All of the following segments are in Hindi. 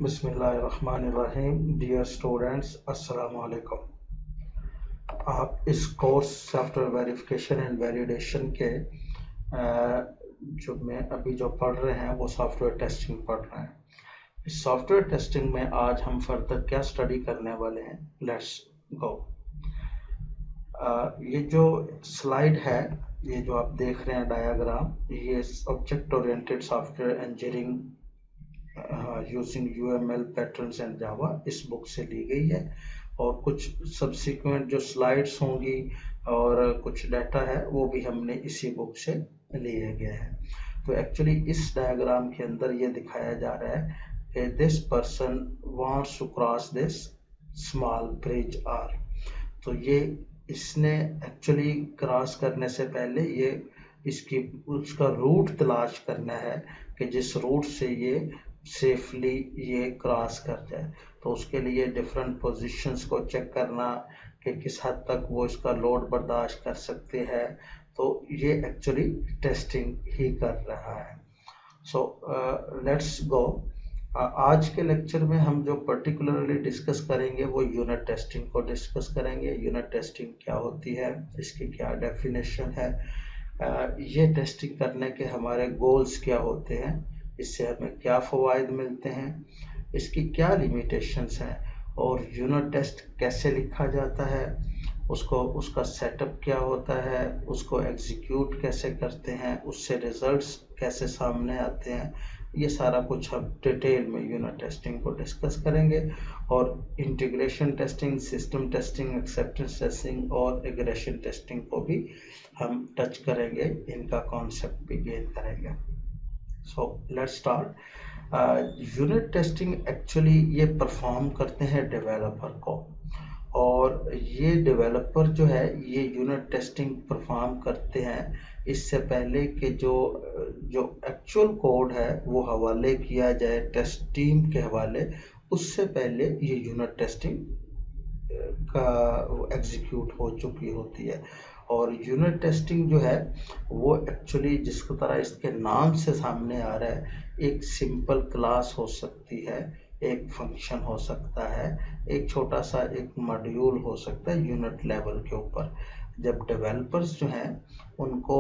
बिस्मिल्लाहिर्रहमानिर्रहीम। डियर स्टूडेंट्स, अस्सलाम वालेकुम। आप इस course software verification and validation के जो पढ़ रहे हैं वो सॉफ्टवेयर टेस्टिंग पढ़ रहे हैं। इस सॉफ्टवेयर टेस्टिंग में आज हम फर्दर क्या स्टडी करने वाले हैं, लेट्स गो। ये जो स्लाइड है, ये जो आप देख रहे हैं डायग्राम, ये object oriented software engineering using UML patterns and Java इस बुक से ली गई है, और कुछ सब्सिक्वेंट जो स्लाइड्स होंगी और कुछ डाटा है वो भी हमने इसी बुक से लिए गए हैं। तो एक्चुअली इस डायग्राम के अंदर ये दिखाया जा रहा है कि this person wants to cross this small bridge are. तो ये इसने एक्चुअली क्रॉस करने से पहले ये उसका रूट तलाश करना है कि जिस रूट से ये सेफली ये क्रॉस कर जाए। तो उसके लिए डिफरेंट पोजीशंस को चेक करना कि किस हद तक वो इसका लोड बर्दाश्त कर सकते हैं, तो ये एक्चुअली टेस्टिंग ही कर रहा है। So let's go. आज के लेक्चर में हम जो पर्टिकुलरली डिस्कस करेंगे वो यूनिट टेस्टिंग को डिस्कस करेंगे। यूनिट टेस्टिंग क्या होती है, इसकी क्या डेफिनेशन है, ये टेस्टिंग करने के हमारे गोल्स क्या होते हैं, इससे हमें क्या फ़वाइद मिलते हैं, इसकी क्या लिमिटेशंस हैं, और यूनिट टेस्ट कैसे लिखा जाता है, उसका सेटअप क्या होता है, उसको एग्जीक्यूट कैसे करते हैं, उससे रिजल्ट्स कैसे सामने आते हैं, ये सारा कुछ हम डिटेल में यूनिट टेस्टिंग को डिस्कस करेंगे। और integration testing, system testing, acceptance testing और रिग्रेशन टेस्टिंग को भी हम टच करेंगे, इनका कॉन्सेप्ट भी गेन करेंगे। So let's start. Unit testing actually ये परफॉर्म करते हैं डेवलपर को, और ये डेवलपर जो है ये यूनिट टेस्टिंग परफॉर्म करते हैं इससे पहले कि जो एक्चुअल कोड है वो हवाले किया जाए टेस्ट टीम के हवाले, उससे पहले ये यूनिट टेस्टिंग का एग्जीक्यूट हो चुकी होती है। और यूनिट टेस्टिंग जो है वो एक्चुअली जिस तरह इसके नाम से सामने आ रहा है, एक सिंपल क्लास हो सकती है, एक फंक्शन हो सकता है, एक छोटा सा एक मॉड्यूल हो सकता है यूनिट लेवल के ऊपर। जब डेवलपर्स जो हैं उनको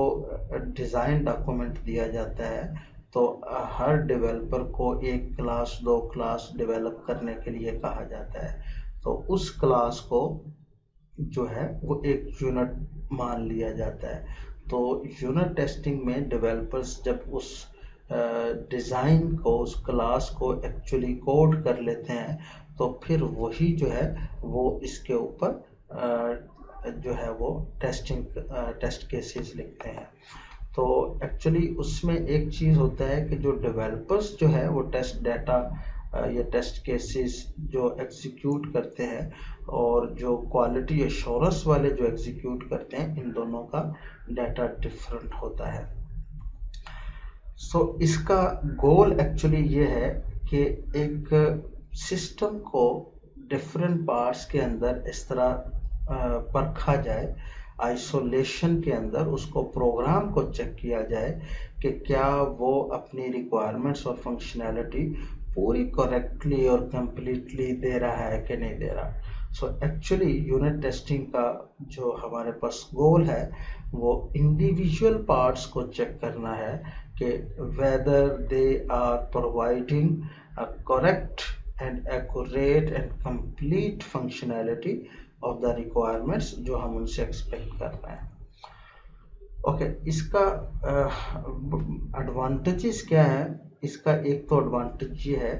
डिज़ाइन डॉक्यूमेंट दिया जाता है तो हर डेवलपर को एक क्लास, दो क्लास डेवलप करने के लिए कहा जाता है। तो उस क्लास को जो है वो एक यूनिट मान लिया जाता है। तो यूनिट टेस्टिंग में डेवलपर्स जब उस डिज़ाइन को, उस क्लास को एक्चुअली कोड कर लेते हैं, तो फिर वही जो है वो इसके ऊपर जो है वो टेस्ट केसेस लिखते हैं। तो एक्चुअली उसमें एक चीज़ होता है कि जो डेवलपर्स जो है वो टेस्ट डाटा या टेस्ट केसेस जो एग्जीक्यूट करते हैं, और जो क्वालिटी एश्योरेंस वाले जो एग्जीक्यूट करते हैं, इन दोनों का डाटा डिफरेंट होता है। सो इसका गोल एक्चुअली ये है कि एक सिस्टम को डिफरेंट पार्ट्स के अंदर इस तरह परखा जाए, आइसोलेशन के अंदर उसको प्रोग्राम को चेक किया जाए कि क्या वो अपनी रिक्वायरमेंट्स और फंक्शनैलिटी पूरी करेक्टली और कंप्लीटली दे रहा है कि नहीं दे रहा। सो एक्चुअली यूनिट टेस्टिंग का जो हमारे पास गोल है वो इंडिविजुअल पार्ट्स को चेक करना है कि whether they are providing a correct and accurate and complete functionality of the requirements जो हम उनसे एक्सपेक्ट कर रहे हैं। ओके, इसका एडवांटेजेस क्या है? इसका एक तो एडवांटेज ये है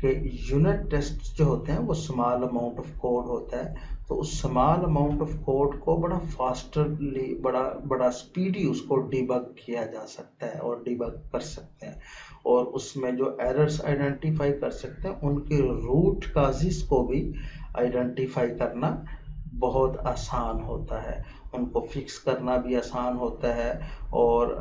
कि यूनिट टेस्ट जो होते हैं वो स्मॉल अमाउंट ऑफ कोड होता है, तो उस स्मॉल अमाउंट ऑफ कोड को बड़ा फास्टरली, बड़ा स्पीडी उसको डिबग किया जा सकता है और डिबग कर सकते हैं, और उसमें जो एरर्स आइडेंटिफाई कर सकते हैं उनके रूट काजेस को भी आइडेंटिफाई करना बहुत आसान होता है, उनको फिक्स करना भी आसान होता है, और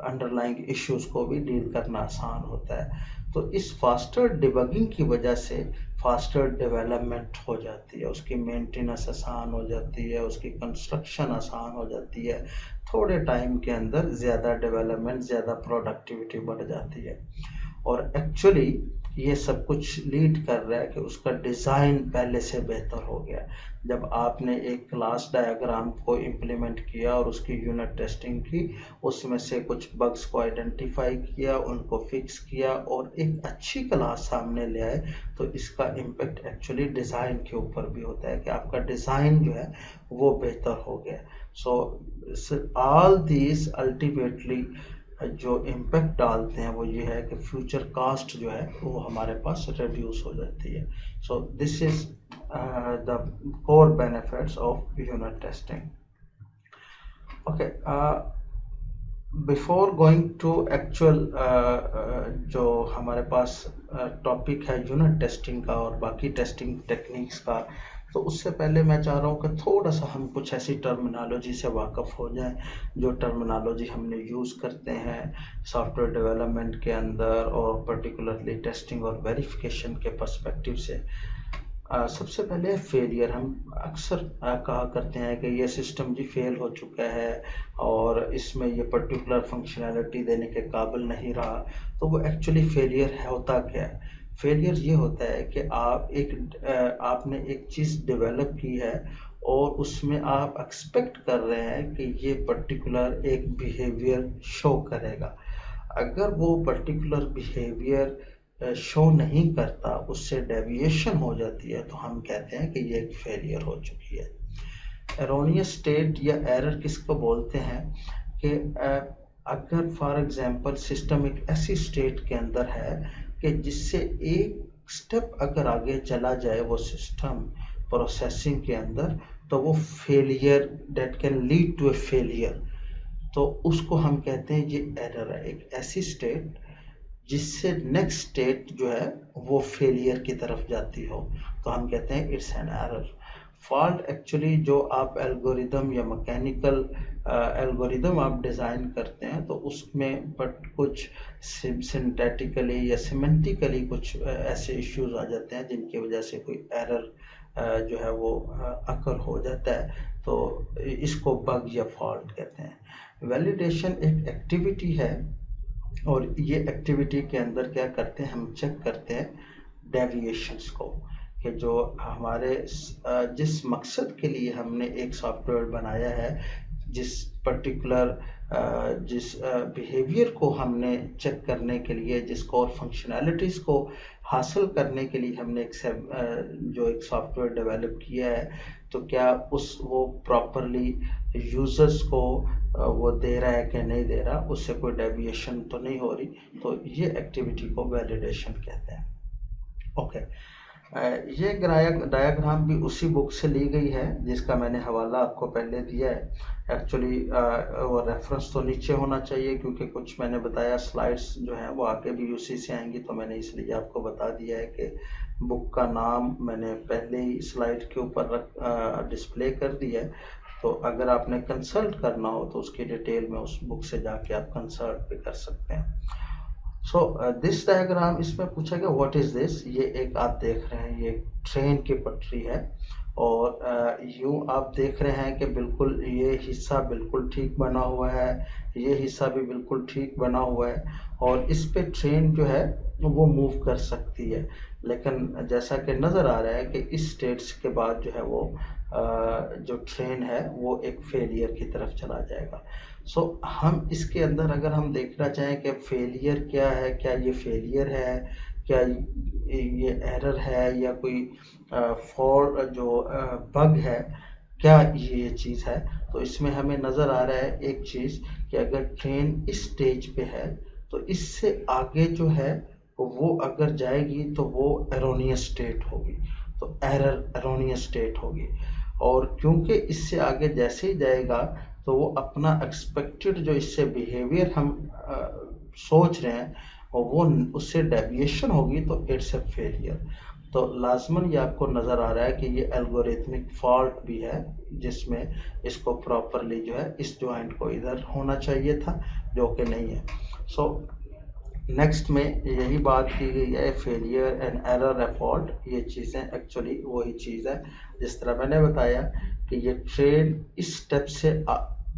अंडरलाइंग इश्यूज को भी डील करना आसान होता है। तो इस फास्टर डिबगिंग की वजह से फास्टर डेवलपमेंट हो जाती है, उसकी मेंटेनेंस आसान हो जाती है, उसकी कंस्ट्रक्शन आसान हो जाती है, थोड़े टाइम के अंदर ज़्यादा डेवलपमेंट, ज़्यादा प्रोडक्टिविटी बढ़ जाती है। और एक्चुअली ये सब कुछ लीड कर रहा है कि उसका डिज़ाइन पहले से बेहतर हो गया। जब आपने एक क्लास डायग्राम को इम्प्लीमेंट किया और उसकी यूनिट टेस्टिंग की, उसमें से कुछ बग्स को आइडेंटिफाई किया, उनको फिक्स किया और एक अच्छी क्लास सामने ले आए, तो इसका इम्पेक्ट एक्चुअली डिज़ाइन के ऊपर भी होता है कि आपका डिज़ाइन जो है वो बेहतर हो गया। सो ऑल दीज अल्टीमेटली जो इम्पेक्ट डालते हैं वो ये है कि फ्यूचर कास्ट जो है वो हमारे पास रिड्यूस हो जाती है। So this is the core benefits of unit testing. Okay, before going to actual जो हमारे पास टॉपिक है यूनिट टेस्टिंग का और बाकी टेस्टिंग टेक्निक्स का, तो उससे पहले मैं चाह रहा हूँ कि थोड़ा सा हम कुछ ऐसी टर्मिनोलॉजी से वाकफ़ हो जाएं जो टर्मिनोलॉजी हमने यूज़ करते हैं सॉफ्टवेयर डेवलपमेंट के अंदर और पर्टिकुलरली टेस्टिंग और वेरिफिकेशन के पर्सपेक्टिव से। सबसे पहले फेलियर। हम अक्सर कहा करते हैं कि ये सिस्टम जी फेल हो चुका है और इसमें ये पर्टिकुलर फंक्शनैलिटी देने के काबिल नहीं रहा। तो वो एक्चुअली फेलियर होता क्या है? फेलियर ये होता है कि आपने एक चीज़ डेवलप की है और उसमें आप एक्सपेक्ट कर रहे हैं कि ये पर्टिकुलर एक बिहेवियर शो करेगा। अगर वो पर्टिकुलर बिहेवियर शो नहीं करता, उससे डेविएशन हो जाती है, तो हम कहते हैं कि ये एक फेलियर हो चुकी है। एरोनियस स्टेट या एरर किसको बोलते हैं कि अगर फॉर एग्जांपल सिस्टम एक ऐसी स्टेट के अंदर है कि जिससे एक स्टेप अगर आगे चला जाए वो सिस्टम प्रोसेसिंग के अंदर, तो वो failure that can lead to a failure, तो उसको हम कहते हैं ये एरर है। एक ऐसी स्टेट जिससे नेक्स्ट स्टेट जो है वो फेलियर की तरफ जाती हो, तो हम कहते हैं it's an error. Fault actually जो आप एल्गोरिदम या मैकेनिकल एल्गोरिदम आप डिज़ाइन करते हैं, तो उसमें बट कुछ सिंथेटिकली या सिमेंटिकली कुछ ऐसे इश्यूज आ जाते हैं जिनकी वजह से कोई एरर जो है वो अकर हो जाता है, तो इसको बग या फॉल्ट कहते हैं। वैलिडेशन एक एक्टिविटी है और ये एक्टिविटी के अंदर क्या करते हैं, हम चेक करते हैं डेविएशंस को, कि जो हमारे जिस मकसद के लिए हमने एक सॉफ्टवेयर बनाया है, जिस पर्टिकुलर जिस बिहेवियर को हमने चेक करने के लिए, जिस कोर फंक्शनैलिटीज़ को हासिल करने के लिए हमने एक सॉफ्टवेयर डेवलप किया है, तो क्या वो प्रॉपरली यूजर्स को वो दे रहा है कि नहीं दे रहा, उससे कोई डेविएशन तो नहीं हो रही, तो ये एक्टिविटी को वैलिडेशन कहते हैं। ओके, ये डायग्राम भी उसी बुक से ली गई है जिसका मैंने हवाला आपको पहले दिया है। एक्चुअली वो रेफरेंस तो नीचे होना चाहिए क्योंकि कुछ मैंने बताया स्लाइड्स जो हैं वो आगे भी उसी से आएंगी, तो मैंने इसलिए आपको बता दिया है कि बुक का नाम मैंने पहले ही स्लाइड के ऊपर डिस्प्ले कर दिया है, तो अगर आपने कंसल्ट करना हो तो उसकी डिटेल में उस बुक से जाके आप कंसल्ट भी कर सकते हैं। सो दिस डायग्राम, इसमें पूछा गया व्हाट इज दिस। ये एक आप देख रहे हैं, ये ट्रेन की पटरी है और यूं आप देख रहे हैं कि बिल्कुल ये हिस्सा बिल्कुल ठीक बना हुआ है, ये हिस्सा भी बिल्कुल ठीक बना हुआ है और इस पे ट्रेन जो है वो मूव कर सकती है। लेकिन जैसा कि नज़र आ रहा है कि इस स्टेट्स के बाद जो है वो जो ट्रेन है वो एक फेलियर की तरफ चला जाएगा। सो हम इसके अंदर अगर हम देखना चाहें कि फेलियर क्या है, क्या ये फेलियर है, क्या ये एरर है या कोई फॉल्ट जो बग है, क्या ये चीज़ है, तो इसमें हमें नज़र आ रहा है एक चीज़ कि अगर ट्रेन इस स्टेज पे है तो इससे आगे जो है वो अगर जाएगी तो वो एरोनियस स्टेट होगी, तो एरोनियस स्टेट होगी। और क्योंकि इससे आगे जैसे ही जाएगा तो वो अपना एक्सपेक्टेड जो इससे बिहेवियर हम सोच रहे हैं और वो उससे डेविएशन होगी, तो इट्स ए फेलियर। तो लाजमन ये आपको नज़र आ रहा है कि ये एल्गोरिथमिक फॉल्ट भी है जिसमें इसको प्रॉपरली जो है इस जॉइंट को इधर होना चाहिए था, जो कि नहीं है। सो नेक्स्ट में यही बात की गई है, failure and error A fault, ये चीज़ें एक्चुअली वही चीज़ है जिस तरह मैंने बताया कि ये ट्रेन इस स्टेप से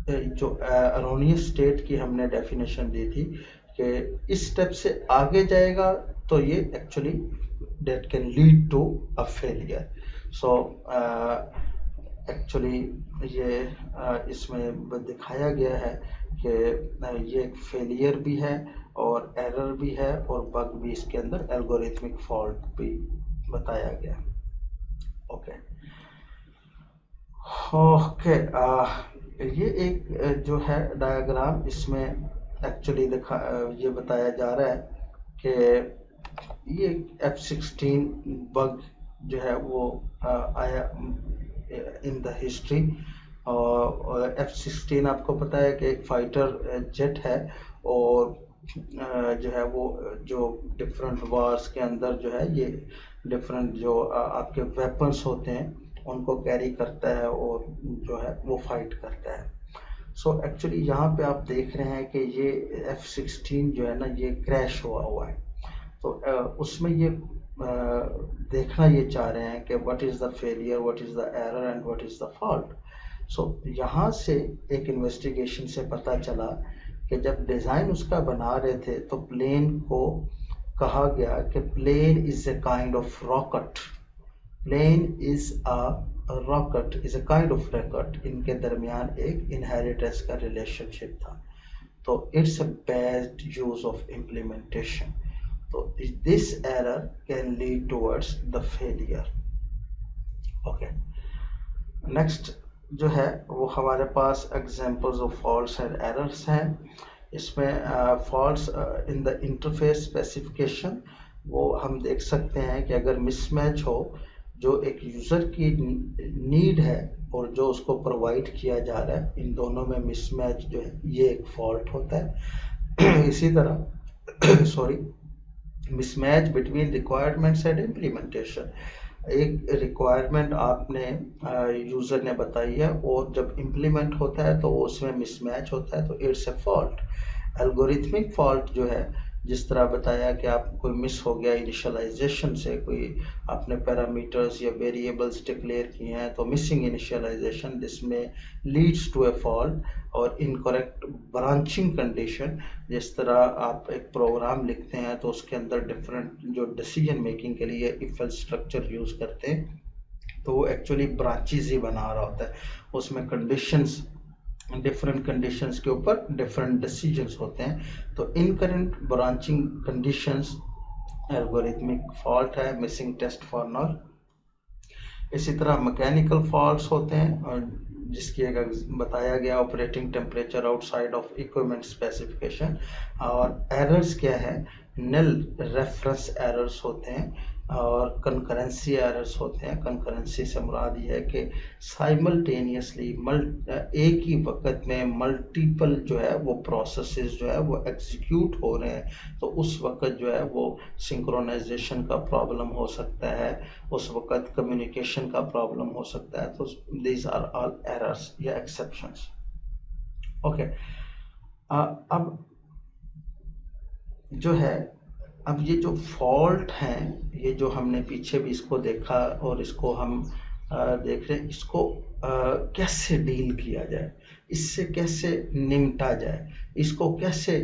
जो एरोनियस स्टेट की हमने डेफिनेशन दी थी कि इस स्टेप से आगे जाएगा तो ये actually that can lead to a failure. So actually ये इसमें दिखाया गया है कि ये एक फेलियर भी है और एरर भी है और बग भी इसके अंदर एल्गोरिथमिक फॉल्ट भी बताया गया। ओके ओके ये एक जो है डायग्राम, इसमें एक्चुअली ये बताया जा रहा है कि ये F-16 बग जो है वो आया इन द हिस्ट्री। और F-16 आपको पता है कि एक फाइटर जेट है और जो है वो जो डिफरेंट वार्स के अंदर जो है ये डिफरेंट जो आपके वेपन्स होते हैं उनको कैरी करता है और जो है वो फाइट करता है। सो एक्चुअली यहाँ पे आप देख रहे हैं कि ये F-16 जो है ना ये क्रैश हुआ है। तो उसमें ये देखना ये चाह रहे हैं कि what is the failure, what is the error and what is the fault. So यहाँ से एक इन्वेस्टिगेशन से पता चला कि जब डिज़ाइन उसका बना रहे थे तो प्लेन को कहा गया कि plane is a kind of rocket, plane is a rocket is a kind of rocket. इनके दरमियान एक इनहेरिटेंस का रिलेशनशिप था। तो it's a bad use of implementation. तो this error can lead towards the failure. Okay next जो है वो हमारे पास examples of faults and errors हैं। इसमें faults in the interface specification वो हम देख सकते हैं कि अगर मिसमैच हो जो एक यूज़र की नीड है और जो उसको प्रोवाइड किया जा रहा है, इन दोनों में मिसमैच जो है ये एक फॉल्ट होता है। इसी तरह sorry mismatch between requirements and implementation, एक रिक्वायरमेंट आपने यूज़र ने बताई है और जब इम्प्लीमेंट होता है तो उसमें मिसमैच होता है, तो it's a fault. Algorithmic fault जो है जिस तरह बताया कि आप कोई मिस हो गया इनिशियलाइजेशन से, कोई आपने पैरामीटर्स या वेरिएबल्स डिक्लेयर किए हैं तो मिसिंग इनिशियलाइजेशन, दिस में लीड्स टू ए फॉल्ट। और इनकरेक्ट ब्रांचिंग कंडीशन, जिस तरह आप एक प्रोग्राम लिखते हैं तो उसके अंदर डिफरेंट जो डिसीजन मेकिंग के लिए इफ एल्स स्ट्रक्चर यूज करते हैं तो वो एक्चुअली ब्रांचेज ही बना रहा होता है, उसमें कंडीशंस डिफरेंट कंडीशंस के ऊपर डिफरेंट डिसीजंस होते हैं। तो incorrect branching conditions algorithmic fault है, मिसिंग टेस्ट फॉर नल। इसी तरह मैकेनिकल फॉल्ट्स होते हैं जिसकी एक बताया गया operating temperature outside of equipment specification. और एरर्स क्या है, नल रेफरेंस एरर्स होते हैं और कंकरेंसी एरर्स होते हैं। कंकरेंसी से मुराद ये है कि साइमल्टेनियसली एक ही वक्त में मल्टीपल जो है वो प्रोसेसेस जो है वो एग्जीक्यूट हो रहे हैं, तो उस वक्त जो है वो सिंक्रोनाइजेशन का प्रॉब्लम हो सकता है, उस वक्त कम्युनिकेशन का प्रॉब्लम हो सकता है। तो दीज आर ऑल एरर्स या एक्सेप्शंस। ओके अब जो है अब ये जो फॉल्ट हैं, ये जो हमने पीछे भी इसको देखा और इसको हम देख रहे हैं, इसको कैसे डील किया जाए, इससे कैसे निपटा जाए, इसको कैसे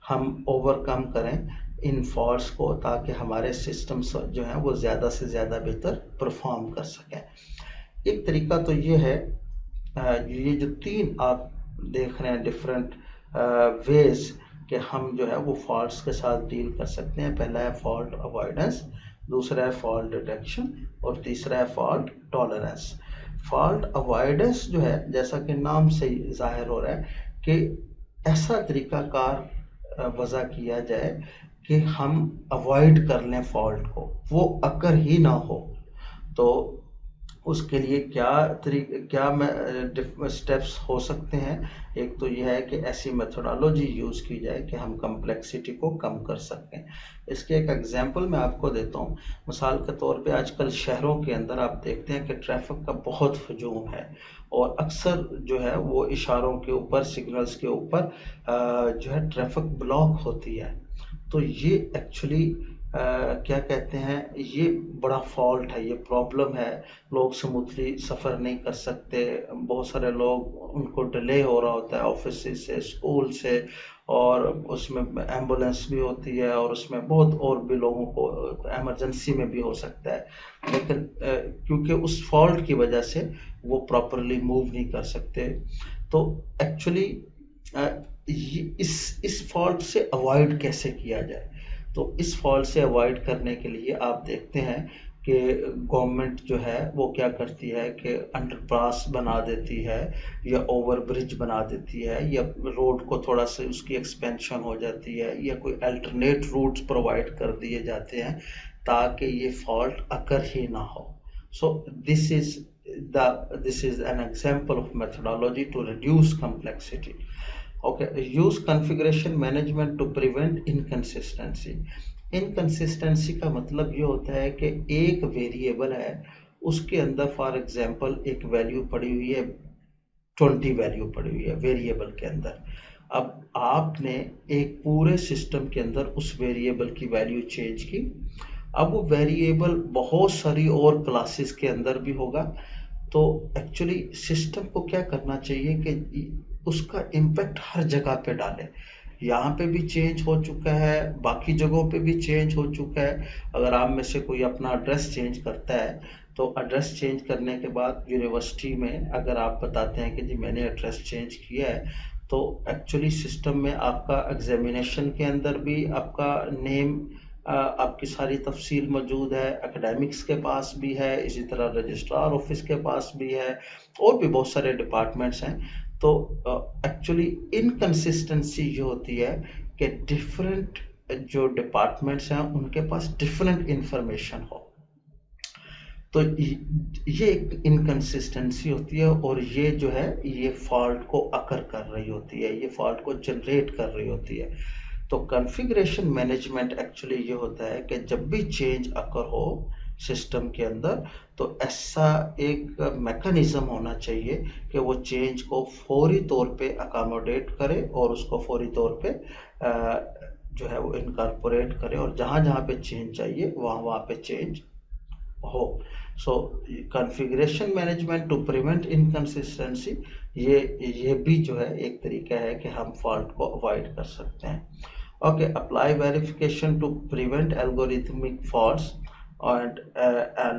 हम ओवरकम करें इन फॉल्ट्स को, ताकि हमारे सिस्टम्स जो हैं वो ज़्यादा से ज़्यादा बेहतर परफॉर्म कर सकें। एक तरीका तो ये है, ये जो तीन आप देख रहे हैं डिफरेंट वेज कि हम जो है वो फॉल्ट्स के साथ डील कर सकते हैं। पहला है फॉल्ट अवॉइडेंस, दूसरा है फॉल्ट डिटेक्शन और तीसरा है फॉल्ट टॉलरेंस। फॉल्ट अवॉइडेंस जो है जैसा कि नाम से ही जाहिर हो रहा है कि ऐसा तरीकाकार वज़ा किया जाए कि हम अवॉइड कर लें फॉल्ट को, वो अकर ही ना हो। तो उसके लिए क्या स्टेप्स हो सकते हैं। एक तो यह है कि ऐसी मेथोडोलॉजी यूज़ की जाए कि हम कम्प्लेक्सिटी को कम कर सकें। इसके एक एग्जांपल मैं आपको देता हूँ। मिसाल के तौर पे आजकल शहरों के अंदर आप देखते हैं कि ट्रैफिक का बहुत हजूम है और अक्सर जो है वो इशारों के ऊपर, सिग्नल्स के ऊपर जो है ट्रैफिक ब्लॉक होती है। तो ये एक्चुअली क्या कहते हैं, ये बड़ा फॉल्ट है, ये प्रॉब्लम है। लोग स्मूथली सफ़र नहीं कर सकते, बहुत सारे लोग उनको डिले हो रहा होता है ऑफिस से, स्कूल से, और उसमें एम्बुलेंस भी होती है और उसमें बहुत और भी लोगों को इमरजेंसी में भी हो सकता है, लेकिन क्योंकि उस फॉल्ट की वजह से वो प्रॉपरली मूव नहीं कर सकते। तो एक्चुअली इस फॉल्ट से अवॉइड कैसे किया जाए, तो इस फॉल्ट से अवॉइड करने के लिए आप देखते हैं कि गवर्नमेंट जो है वो क्या करती है कि अंडरपास बना देती है या ओवर ब्रिज बना देती है या रोड को थोड़ा सा उसकी एक्सपेंशन हो जाती है या कोई अल्टरनेट रूट्स प्रोवाइड कर दिए जाते हैं ताकि ये फॉल्ट अकर ही ना हो। सो this is an example of methodology to reduce complexity. Okay, use configuration management to prevent inconsistency. Inconsistency का मतलब ये होता है कि एक वेरिएबल है, उसके अंदर फॉर एग्जांपल एक वैल्यू पड़ी हुई है, 20 वैल्यू पड़ी हुई है वेरिएबल के अंदर। अब आपने एक पूरे सिस्टम के अंदर उस वेरिएबल की वैल्यू चेंज की। अब वो वेरिएबल बहुत सारी और क्लासेस के अंदर भी होगा, तो एक्चुअली सिस्टम को क्या करना चाहिए कि उसका इम्पैक्ट हर जगह पे डाले। यहाँ पे भी चेंज हो चुका है, बाकी जगहों पे भी चेंज हो चुका है। अगर आप में से कोई अपना एड्रेस चेंज करता है तो एड्रेस चेंज करने के बाद यूनिवर्सिटी में अगर आप बताते हैं कि जी मैंने एड्रेस चेंज किया है, तो एक्चुअली सिस्टम में आपका एग्जामिनेशन के अंदर भी आपका नेम, आपकी सारी तफसील मौजूद है, एकेडमिक्स के पास भी है, इसी तरह रजिस्ट्रार ऑफिस के पास भी है, और भी बहुत सारे डिपार्टमेंट्स हैं। तो एक्चुअली इनकंसिस्टेंसी ये होती है कि डिफरेंट जो डिपार्टमेंट्स हैं उनके पास डिफरेंट इंफॉर्मेशन हो, तो ये एक इनकंसिस्टेंसी होती है और ये जो है ये फॉल्ट को अकर कर रही होती है, ये फॉल्ट को जनरेट कर रही होती है। तो कॉन्फ़िगरेशन मैनेजमेंट एक्चुअली ये होता है कि जब भी चेंज अकर हो सिस्टम के अंदर, तो ऐसा एक मैकेनिज्म होना चाहिए कि वो चेंज को फौरी तौर पे अकोमोडेट करे और उसको फौरी तौर पे जो है वो इनकॉर्पोरेट करे, और जहाँ जहाँ पे चेंज चाहिए वहाँ वहाँ पे चेंज हो। So configuration management to prevent inconsistency, ये भी जो है एक तरीका है कि हम फॉल्ट को अवॉइड कर सकते हैं। Okay, apply verification to prevent algorithmic faults, and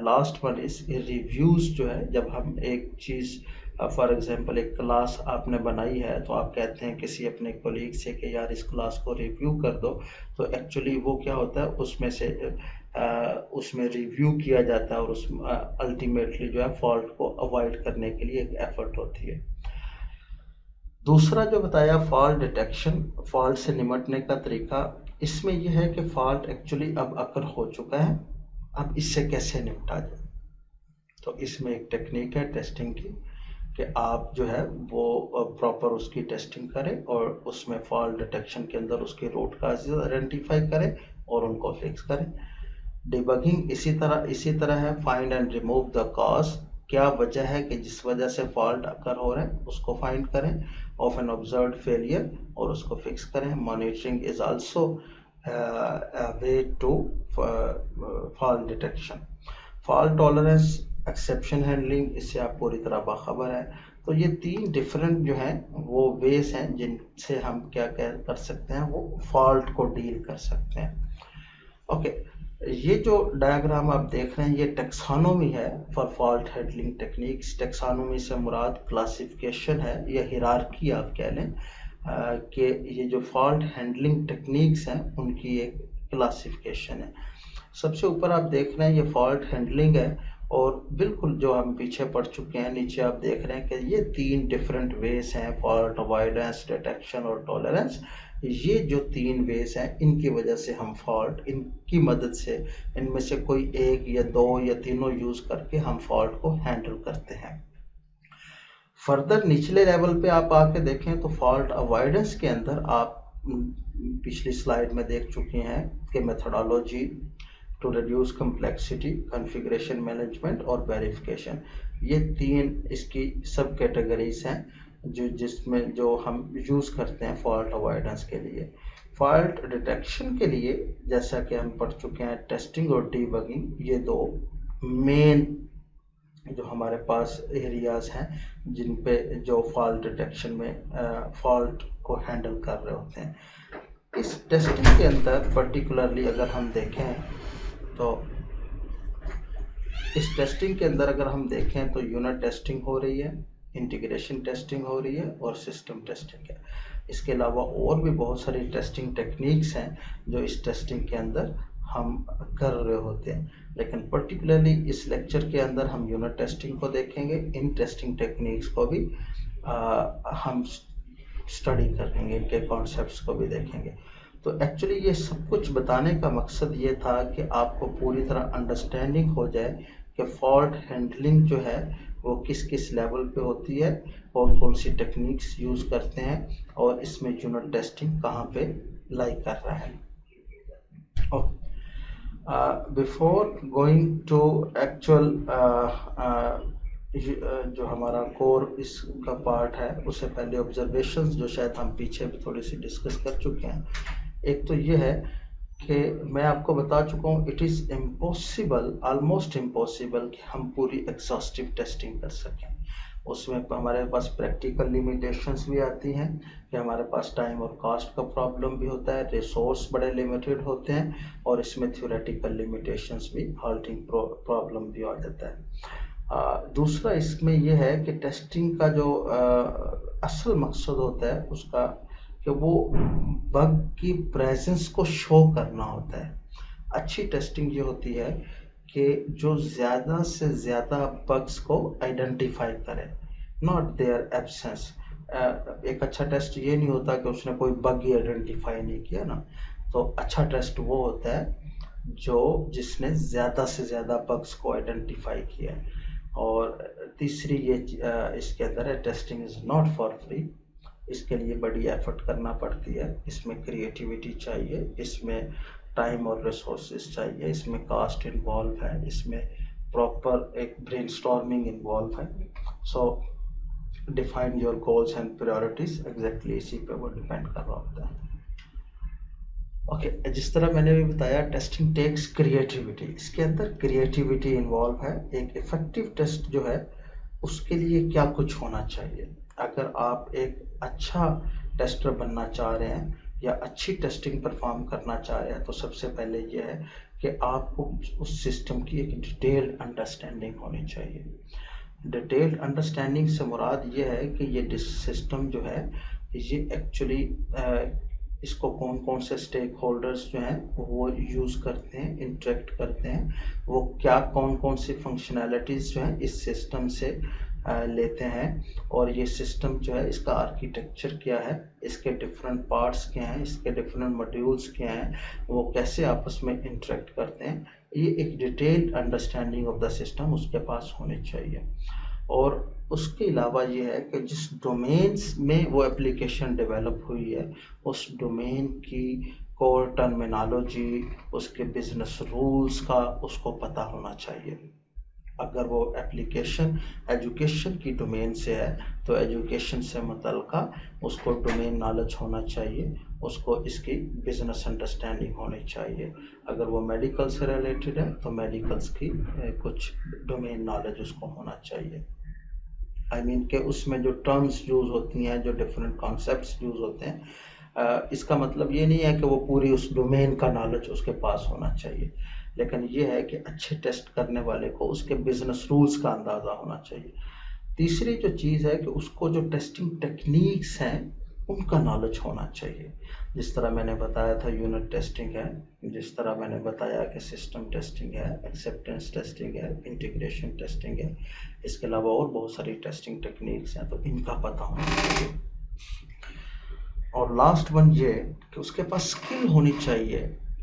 last one is reviews. जो है जब हम एक चीज़ फॉर एग्जांपल एक क्लास आपने बनाई है तो आप कहते हैं किसी अपने कोलीग से कि यार इस क्लास को रिव्यू कर दो, तो एक्चुअली वो क्या होता है उसमें से उसमें रिव्यू किया जाता है और उस अल्टीमेटली जो है फॉल्ट को अवॉइड करने के लिए एक एफर्ट होती है। दूसरा जो बताया फॉल्ट डिटेक्शन, फॉल्ट से निपटने का तरीका, इसमें यह है कि फॉल्ट एक्चुअली अब अकर हो चुका है, अब इससे कैसे निपटा जाए। तो इसमें एक टेक्निक है टेस्टिंग की कि आप जो है वो प्रॉपर उसकी टेस्टिंग करें और उसमें फॉल्ट डिटेक्शन के अंदर उसके रूट काज़ आइडेंटिफाई करें और उनको फिक्स करें। डिबगिंग इसी तरह है, find and remove the cause, क्या वजह है कि जिस वजह से फॉल्ट अकर हो रहा है उसको फाइंड करें, ऑफ एन ऑब्जर्व्ड फेलियर और उसको फिक्स करें। Monitoring is also way to fault detection. Fault tolerance, exception handling, इससे आप पूरी तरह बाखबर है। तो ये 3 डिफरेंट जो हैं वो वेज हैं जिनसे हम क्या कर सकते हैं, वो फॉल्ट को डील कर सकते हैं। ओके, ये जो डायग्राम आप देख रहे हैं ये टेक्सोनोमी है for fault handling techniques. Taxonomy से मुराद क्लासिफिकेशन है या हिरार्की आप कह लें, कि ये जो फॉल्ट हैंडलिंग टेक्निक्स हैं उनकी एक क्लासिफिकेशन है। सबसे ऊपर आप देख रहे हैं ये फॉल्ट हैंडलिंग है, और बिल्कुल जो हम पीछे पढ़ चुके हैं नीचे आप देख रहे हैं कि ये 3 डिफरेंट वेज हैं, फॉल्ट अवॉइडेंस, डिटेक्शन और टॉलरेंस। ये जो 3 वेज हैं इनकी वजह से हम फॉल्ट, इनकी मदद से इनमें से कोई एक या 2 या तीनों यूज करके हम फॉल्ट को हैंडल करते हैं। फर्दर निचले लेवल पे आप आके देखें तो फॉल्ट अवॉइडेंस के अंदर आप पिछली स्लाइड में देख चुके हैं कि methodology to reduce complexity, configuration management और वेरिफिकेशन, ये 3 इसकी सब कैटेगरीज हैं जिसमें जो हम यूज़ करते हैं फॉल्ट अवॉइडेंस के लिए। फॉल्ट डिटेक्शन के लिए जैसा कि हम पढ़ चुके हैं टेस्टिंग और डीबगिंग, ये 2 मेन जो हमारे पास एरियाज हैं जिन पे जो फॉल्ट डिटेक्शन में फॉल्ट को हैंडल कर रहे होते हैं। इस टेस्टिंग के अंदर पर्टिकुलरली अगर हम देखें तो इस टेस्टिंग के अंदर अगर हम देखें तो यूनिट टेस्टिंग हो रही है, इंटीग्रेशन टेस्टिंग हो रही है और सिस्टम टेस्टिंग है। इसके अलावा और भी बहुत सारी टेस्टिंग टेक्निक्स हैं जो इस टेस्टिंग के अंदर हम कर रहे होते हैं, लेकिन पर्टिकुलरली इस लेक्चर के अंदर हम यूनिट टेस्टिंग को देखेंगे। इन टेस्टिंग टेक्निक्स को भी हम स्टडी करेंगे, इनके कॉन्सेप्ट्स को भी देखेंगे। तो एक्चुअली ये सब कुछ बताने का मकसद ये था कि आपको पूरी तरह अंडरस्टैंडिंग हो जाए कि फॉल्ट हैंडलिंग जो है वो किस किस लेवल पे होती है, कौन कौन सी टेक्निक्स यूज करते हैं और इसमें यूनिट टेस्टिंग कहाँ पे लाई कर रहा है। Okay, before going to actual जो हमारा कोर इसका पार्ट है, उससे पहले ऑब्जर्वेशंस जो शायद हम पीछे भी थोड़ी सी डिस्कस कर चुके हैं। एक तो ये है कि मैं आपको बता चुका हूँ it is impossible, almost impossible कि हम पूरी एग्जॉस्टिव टेस्टिंग कर सकें। उसमें हमारे पास प्रैक्टिकल लिमिटेशंस भी आती हैं कि हमारे पास टाइम और कॉस्ट का प्रॉब्लम भी होता है, रिसोर्स बड़े लिमिटेड होते हैं और इसमें थ्योरेटिकल लिमिटेशंस भी, हॉल्टिंग प्रॉब्लम भी आ जाता है। दूसरा इसमें यह है कि टेस्टिंग का जो असल मकसद होता है उसका कि वो बग की प्रेजेंस को शो करना होता है। अच्छी टेस्टिंग ये होती है कि जो ज़्यादा से ज़्यादा बग्स को आइडेंटिफाई करे, नॉट देयर एब्सेंस। एक अच्छा टेस्ट ये नहीं होता कि उसने कोई बग ही आइडेंटिफाई नहीं किया ना। तो अच्छा टेस्ट वो होता है जो जिसने ज़्यादा से ज़्यादा बग्स को आइडेंटिफाई किया। और तीसरी ये इसके अंदर है, testing is not for free. इसके लिए बड़ी एफर्ट करना पड़ती है, इसमें क्रिएटिविटी चाहिए, इसमें टाइम और रिसोर्सेज चाहिए, इसमें कास्ट इन्वॉल्व है, इसमें प्रॉपर एक ब्रेनस्टॉर्मिंग इन्वॉल्व है। सो define your goals and priorities, exactly इसी पे वो डिपेंड कर रहा होता है। ओके, जिस तरह मैंने भी बताया टेस्टिंग टेक्स क्रिएटिविटी, इसके अंदर क्रिएटिविटी इन्वॉल्व है। एक इफेक्टिव टेस्ट जो है उसके लिए क्या कुछ होना चाहिए। अगर आप एक अच्छा टेस्टर बनना चाह रहे हैं या अच्छी टेस्टिंग परफॉर्म करना चाह रहे हैं तो सबसे पहले यह है कि आपको उस सिस्टम की एक डिटेल्ड अंडरस्टैंडिंग होनी चाहिए। डिटेल्ड अंडरस्टैंडिंग से मुराद ये है कि ये सिस्टम जो है ये एक्चुअली इसको कौन कौन से स्टेक होल्डर्स जो हैं वो यूज़ करते हैं, इंटरेक्ट करते हैं, वो क्या कौन कौन सी फंक्शनैलिटीज़ जो हैं इस सिस्टम से लेते हैं, और ये सिस्टम जो है इसका आर्किटेक्चर क्या है, इसके डिफरेंट पार्ट्स क्या हैं, इसके डिफरेंट मॉड्यूल्स क्या हैं, वो कैसे आपस में इंटरेक्ट करते हैं। ये एक detailed understanding of the system उसके पास होनी चाहिए। और उसके अलावा ये है कि जिस डोमेन्स में वो एप्लीकेशन डेवलप हुई है उस डोमेन की कोर टर्मिनोलॉजी, उसके बिजनेस रूल्स का उसको पता होना चाहिए। अगर वो एप्लीकेशन एजुकेशन की डोमेन से है तो एजुकेशन से मुतल्लिका उसको डोमेन नॉलेज होना चाहिए, उसको इसकी बिजनेस अंडरस्टैंडिंग होनी चाहिए। अगर वो मेडिकल से रिलेटेड है तो मेडिकल्स की कुछ डोमेन नॉलेज उसको होना चाहिए। आई मीन के उसमें जो टर्म्स यूज होती हैं, जो डिफरेंट कॉन्सेप्ट्स यूज होते हैं, इसका मतलब ये नहीं है कि वो पूरी उस डोमेन का नॉलेज उसके पास होना चाहिए, लेकिन ये है कि अच्छे टेस्ट करने वाले को उसके बिजनेस रूल्स का अंदाज़ा होना चाहिए। तीसरी जो चीज़ है कि उसको जो टेस्टिंग टेक्निक्स हैं उनका नॉलेज होना चाहिए। जिस तरह मैंने बताया था यूनिट टेस्टिंग है, जिस तरह मैंने बताया कि सिस्टम टेस्टिंग है, एक्सेप्टेंस टेस्टिंग है, इंटीग्रेशन टेस्टिंग है, इसके अलावा और बहुत सारी टेस्टिंग टेक्निक्स हैं, तो इनका पता होना चाहिए। और लास्ट वन ये कि उसके पास स्किल होनी चाहिए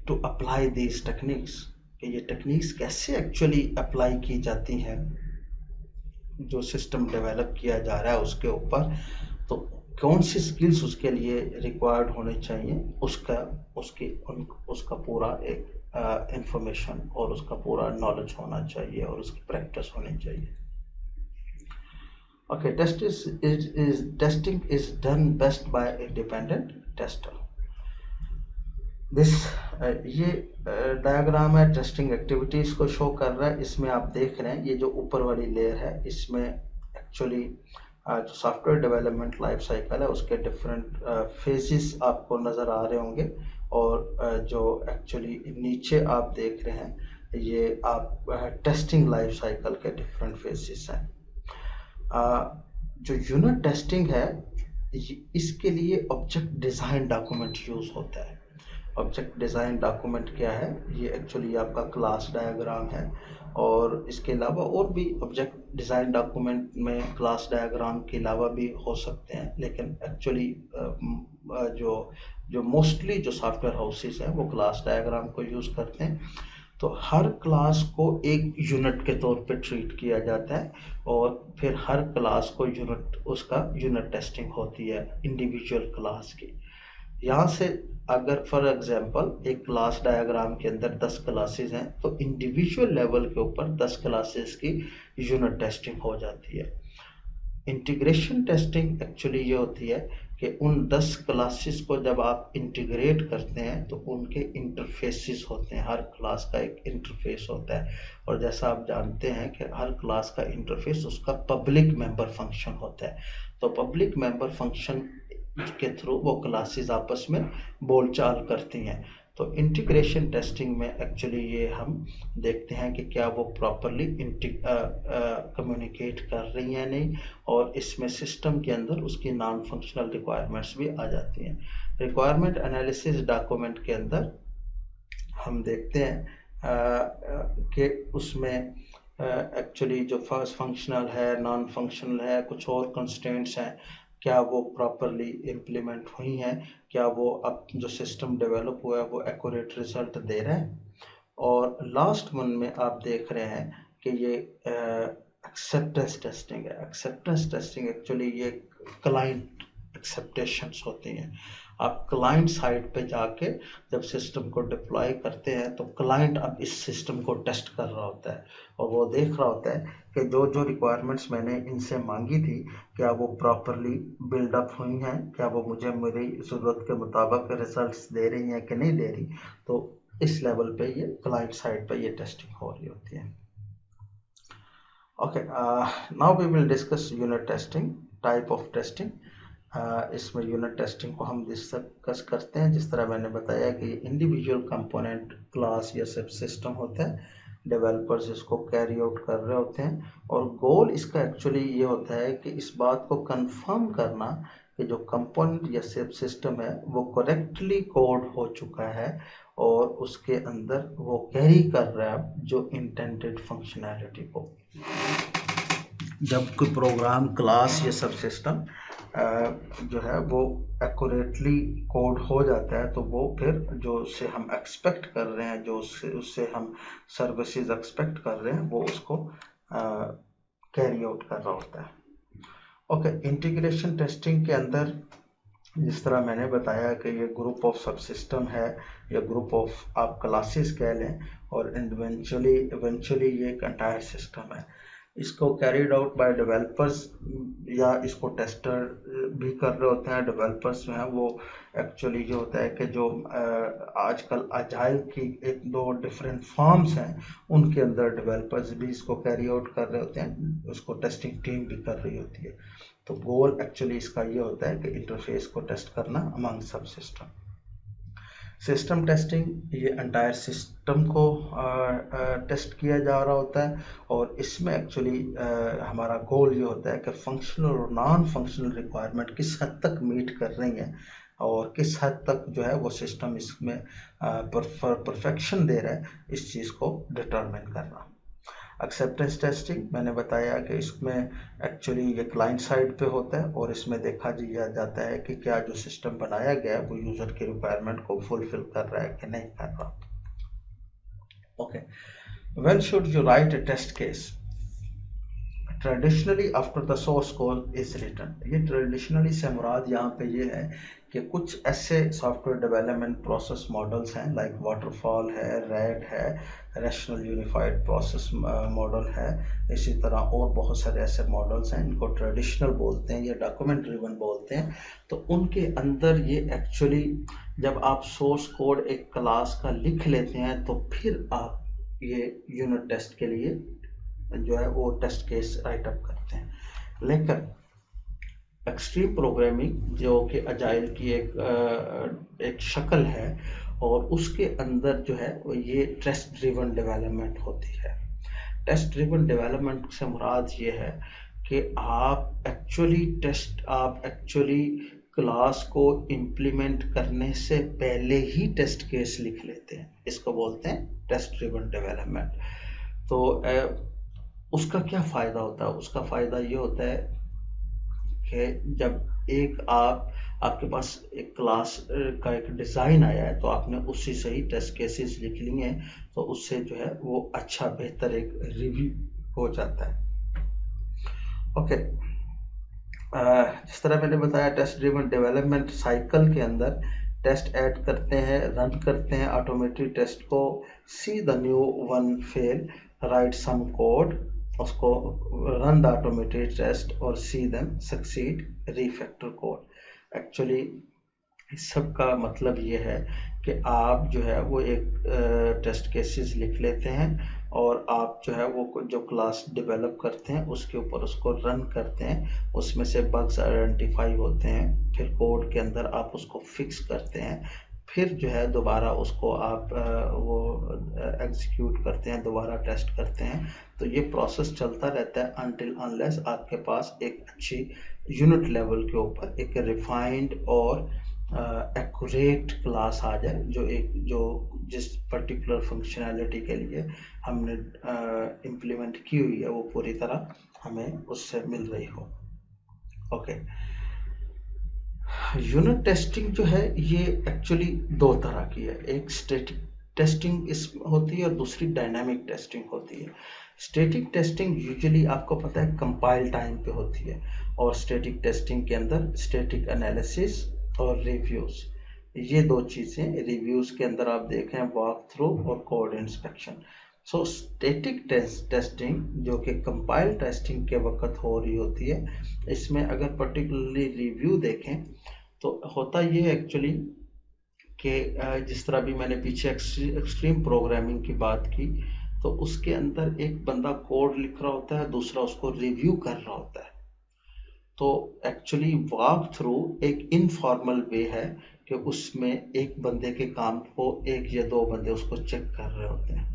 टू अप्लाई दीज टेक्निक्स, कि ये टेक्निक्स कैसे एक्चुअली अप्लाई की जाती हैं जो सिस्टम डेवलप किया जा रहा है उसके ऊपर, तो कौन सी स्किल्स उसके लिए रिक्वायर्ड होने चाहिए, उसका पूरा एक इंफॉर्मेशन और उसका पूरा नॉलेज होना चाहिए और उसकी प्रैक्टिस होनी चाहिए। Okay, testing is done best by independent tester. This ये डायग्राम है, टेस्टिंग एक्टिविटीज को शो कर रहा है। इसमें आप देख रहे हैं ये जो ऊपर वाली लेयर है, इसमें एक्चुअली जो सॉफ्टवेयर डेवलपमेंट लाइफ साइकिल है उसके डिफरेंट फेजेस आपको नज़र आ रहे होंगे। और जो एक्चुअली नीचे आप देख रहे हैं ये आप टेस्टिंग लाइफ साइकिल के डिफरेंट फेजेस हैं। जो यूनिट टेस्टिंग है इसके लिए ऑब्जेक्ट डिज़ाइन डॉक्यूमेंट यूज़ होता है। ऑब्जेक्ट डिज़ाइन डॉक्यूमेंट क्या है, ये एक्चुअली आपका क्लास डायग्राम है। और इसके अलावा और भी ऑब्जेक्ट डिज़ाइन डॉक्यूमेंट में क्लास डायग्राम के अलावा भी हो सकते हैं, लेकिन एक्चुअली जो जो मोस्टली जो सॉफ्टवेयर हाउसेस हैं वो क्लास डायग्राम को यूज़ करते हैं। तो हर क्लास को एक यूनिट के तौर पे ट्रीट किया जाता है और फिर हर क्लास को यूनिट उसका यूनिट टेस्टिंग होती है इंडिविजुअल क्लास की। यहाँ से अगर फॉर एग्जांपल एक क्लास डायग्राम के अंदर 10 क्लासेस हैं तो इंडिविजुअल लेवल के ऊपर 10 क्लासेस की यूनिट टेस्टिंग हो जाती है। इंटीग्रेशन टेस्टिंग एक्चुअली ये होती है कि उन 10 क्लासेस को जब आप इंटीग्रेट करते हैं तो उनके इंटरफेसेस होते हैं, हर क्लास का एक इंटरफेस होता है। और जैसा आप जानते हैं कि हर क्लास का इंटरफेस उसका पब्लिक मेंबर फंक्शन होता है। तो पब्लिक मेंबर फंक्शन के थ्रू वो क्लासेस आपस में बोलचाल करती हैं। तो इंटीग्रेशन टेस्टिंग में एक्चुअली ये हम देखते हैं कि क्या वो प्रॉपरली कम्युनिकेट कर रही हैं नहीं, और इसमें सिस्टम के अंदर उसकी नॉन फंक्शनल रिक्वायरमेंट्स भी आ जाती हैं। रिक्वायरमेंट एनालिसिस डॉक्यूमेंट के अंदर हम देखते हैं कि उसमें एक्चुअली जो फर्स्ट फंक्शनल है, नॉन फंक्शनल है, कुछ और कंस्ट्रेंट्स हैं, क्या वो प्रॉपरली इम्प्लीमेंट हुई हैं, क्या वो अब जो सिस्टम डेवलप हुआ है वो एक्यूरेट रिजल्ट दे रहा है। और लास्ट वन में आप देख रहे हैं कि ये एक्सेप्टेंस टेस्टिंग है। एक्सेप्टेंस टेस्टिंग एक्चुअली ये क्लाइंट एक्सेप्टेशंस होती हैं। आप क्लाइंट साइड पे जाके जब सिस्टम को डिप्लॉय करते हैं तो क्लाइंट अब इस सिस्टम को टेस्ट कर रहा होता है और वो देख रहा होता है कि जो जो रिक्वायरमेंट्स मैंने इनसे मांगी थी क्या वो प्रॉपरली बिल्डअप हुई हैं, क्या वो मुझे मेरी ज़रूरत के मुताबिक रिजल्ट्स दे रही हैं कि नहीं दे रही। तो इस लेवल पे ये क्लाइंट साइड पे ये टेस्टिंग हो रही होती है। Okay, now we will discuss unit testing, type of testing. इसमें यूनिट टेस्टिंग को हम डिस्कस करते हैं जिस तरह मैंने बताया कि इंडिविजुअल कंपोनेंट क्लास या सब सिस्टम होता है, डेवलपर्स इसको कैरी आउट कर रहे होते हैं और गोल इसका एक्चुअली ये होता है कि इस बात को कंफर्म करना कि जो कंपोनेंट या सब सिस्टम है वो करेक्टली कोड हो चुका है और उसके अंदर वो कैरी कर रहा है जो इंटेंडेड फंक्शनैलिटी को। जब कोई प्रोग्राम, क्लास या सब सिस्टम जो है वो एक्यूरेटली कोड हो जाता है तो वो फिर जो उससे हम एक्सपेक्ट कर रहे हैं, जो उससे हम सर्विसेज एक्सपेक्ट कर रहे हैं वो उसको कैरी आउट कर रहा होता है। ओके, इंटीग्रेशन टेस्टिंग के अंदर जिस तरह मैंने बताया कि ये ग्रुप ऑफ सब सिस्टम है या ग्रुप ऑफ आप क्लासेस कह लें और इवेंचुअली ये एक एंटायर सिस्टम है। इसको कैरीड आउट बाय डेवलपर्स या इसको टेस्टर भी कर रहे होते हैं। डेवलपर्स जो हैं वो एक्चुअली जो होता है कि जो आजकल अजाइल की एक दो डिफरेंट फॉर्म्स हैं उनके अंदर डेवलपर्स भी इसको कैरी आउट कर रहे होते हैं, उसको टेस्टिंग टीम भी कर रही होती है। तो गोल एक्चुअली इसका ये होता है कि इंटरफेस को टेस्ट करना अमंग सब सिस्टम। सिस्टम टेस्टिंग ये एंटायर सिस्टम को टेस्ट किया जा रहा होता है और इसमें एक्चुअली हमारा गोल ये होता है कि फंक्शनल और नॉन फंक्शनल रिक्वायरमेंट किस हद तक मीट कर रही हैं और किस हद तक जो है वो सिस्टम इसमें परफेक्शन दे रहा है, इस चीज़ को डिटरमिन करना। एक्सेप्टेंस टेस्टिंग मैंने बताया कि इसमें एक्चुअली ये क्लाइंट साइड पे होता है और इसमें देखा जाता है कि क्या जो सिस्टम बनाया गया है वो यूज़र की रिक्वायरमेंट को फुलफिल कर रहा है कि नहीं कर रहा। Okay, when should you write a test case. Traditionally after the source code is written. ये ट्रेडिशनली से मुराद यहाँ पे ये है कि कुछ ऐसे सॉफ्टवेयर डेवलपमेंट प्रोसेस मॉडल्स हैं, लाइक वाटरफॉल है, रैड है, रैशनल यूनिफाइड प्रोसेस मॉडल है, इसी तरह और बहुत सारे ऐसे मॉडल्स हैं, इनको ट्रेडिशनल बोलते हैं या डॉक्यूमेंट ड्रिवन बोलते हैं। तो उनके अंदर ये एक्चुअली जब आप सोर्स कोड एक क्लास का लिख लेते हैं तो फिर आप ये यूनिट टेस्ट के लिए जो है वो टेस्ट केस राइट अप करते हैं। लेकिन एक्सट्रीम प्रोग्रामिंग जो कि अजाइल की एक शक्ल है और उसके अंदर जो है ये टेस्ट ड्रिवन डेवलपमेंट होती है। टेस्ट ड्रिवन डेवलपमेंट से मुराद ये है कि आप एक्चुअली क्लास को इम्प्लीमेंट करने से पहले ही टेस्ट केस लिख लेते हैं, इसको बोलते हैं टेस्ट ड्रिवन डेवलपमेंट। तो उसका क्या फ़ायदा होता है? उसका फ़ायदा ये होता है कि जब आपके पास एक क्लास का एक डिज़ाइन आया है तो आपने उसी से ही टेस्ट केसेस लिख लिए हैं, तो उससे जो है वो अच्छा बेहतर एक रिव्यू हो जाता है। ओके, जिस तरह मैंने बताया टेस्ट ड्रिवन डेवलपमेंट साइकिल के अंदर टेस्ट ऐड करते हैं, रन करते हैं ऑटोमेटिक टेस्ट को, see the new one fail, write some code, उसको रन द ऑटोमेटेड टेस्ट और see them succeed, refactor code. Actually इस सब का मतलब ये है कि आप जो है वो एक टेस्ट केसेस लिख लेते हैं और आप जो है वो जो क्लास डेवलप करते हैं उसके ऊपर उसको रन करते हैं, उसमें से बग्स आइडेंटिफाई होते हैं, फिर कोड के अंदर आप उसको फिक्स करते हैं, फिर जो है दोबारा उसको आप वो एग्जीक्यूट करते हैं, दोबारा टेस्ट करते हैं। तो ये प्रोसेस चलता रहता है अनटिल अनलेस आपके पास एक अच्छी यूनिट लेवल के ऊपर एक रिफाइंड और एक्यूरेट क्लास आ जाए, जो जिस पर्टिकुलर फंक्शनैलिटी के लिए हमने इम्प्लीमेंट की हुई है वो पूरी तरह हमें उससे मिल रही हो। ओके, यूनिट टेस्टिंग जो है ये एक्चुअली दो तरह की है, एक स्टैटिक टेस्टिंग इस होती है और दूसरी डायनामिक टेस्टिंग होती है। स्टैटिक टेस्टिंग यूजुअली आपको पता है कंपाइल टाइम पे होती है, और स्टैटिक टेस्टिंग के अंदर स्टैटिक एनालिसिस और रिव्यूज, ये दो चीजें, रिव्यूज के अंदर आप देखें वॉक थ्रू और code inspection. So static testing जो कि कंपाइल टेस्टिंग के वक्त हो रही होती है, इसमें अगर पर्टिकुलरली रिव्यू देखें तो होता ये एक्चुअली कि जिस तरह भी मैंने पीछे एक्सट्रीम प्रोग्रामिंग की बात की, तो उसके अंदर एक बंदा कोड लिख रहा होता है, दूसरा उसको रिव्यू कर रहा होता है। तो एक्चुअली वॉक थ्रू एक इनफॉर्मल वे है कि उसमें एक बंदे के काम को एक या दो बंदे उसको चेक कर रहे होते हैं,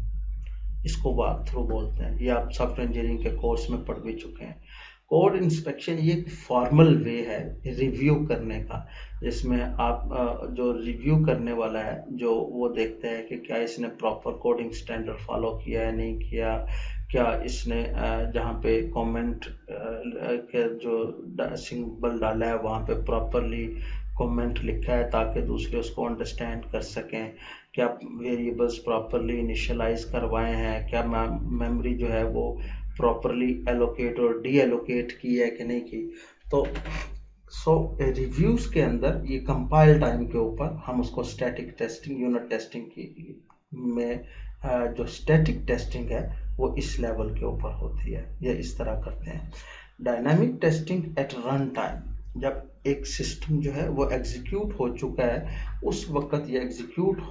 इसको वॉक थ्रू बोलते हैं। ये आप सॉफ्टवेयर इंजीनियरिंग के कोर्स में पढ़ भी चुके हैं। कोड इंस्पेक्शन ये एक फॉर्मल वे है रिव्यू करने का, जिसमें आप जो रिव्यू करने वाला है जो वो देखते हैं कि क्या इसने प्रॉपर कोडिंग स्टैंडर्ड फॉलो किया है, नहीं किया, क्या इसने जहाँ पे कमेंट के जो सिंबल डाला है वहाँ पे प्रॉपरली कमेंट लिखा है ताकि दूसरे उसको अंडरस्टैंड कर सकें, क्या वेरिएबल्स प्रॉपरली इनिशियलाइज करवाए हैं, क्या मेमोरी जो है वो प्रॉपरली एलोकेट और डी एलोकेट की है कि नहीं की। तो रिव्यूज के अंदर ये कंपाइल टाइम के ऊपर हम उसको स्टैटिक टेस्टिंग, यूनिट टेस्टिंग की में जो स्टैटिक टेस्टिंग है वो इस लेवल के ऊपर होती है, ये इस तरह करते हैं। Dynamic testing at run time, जब एक सिस्टम जो है वो एग्जीक्यूट हो चुका है उस वक्त ये एग्जीक्यूट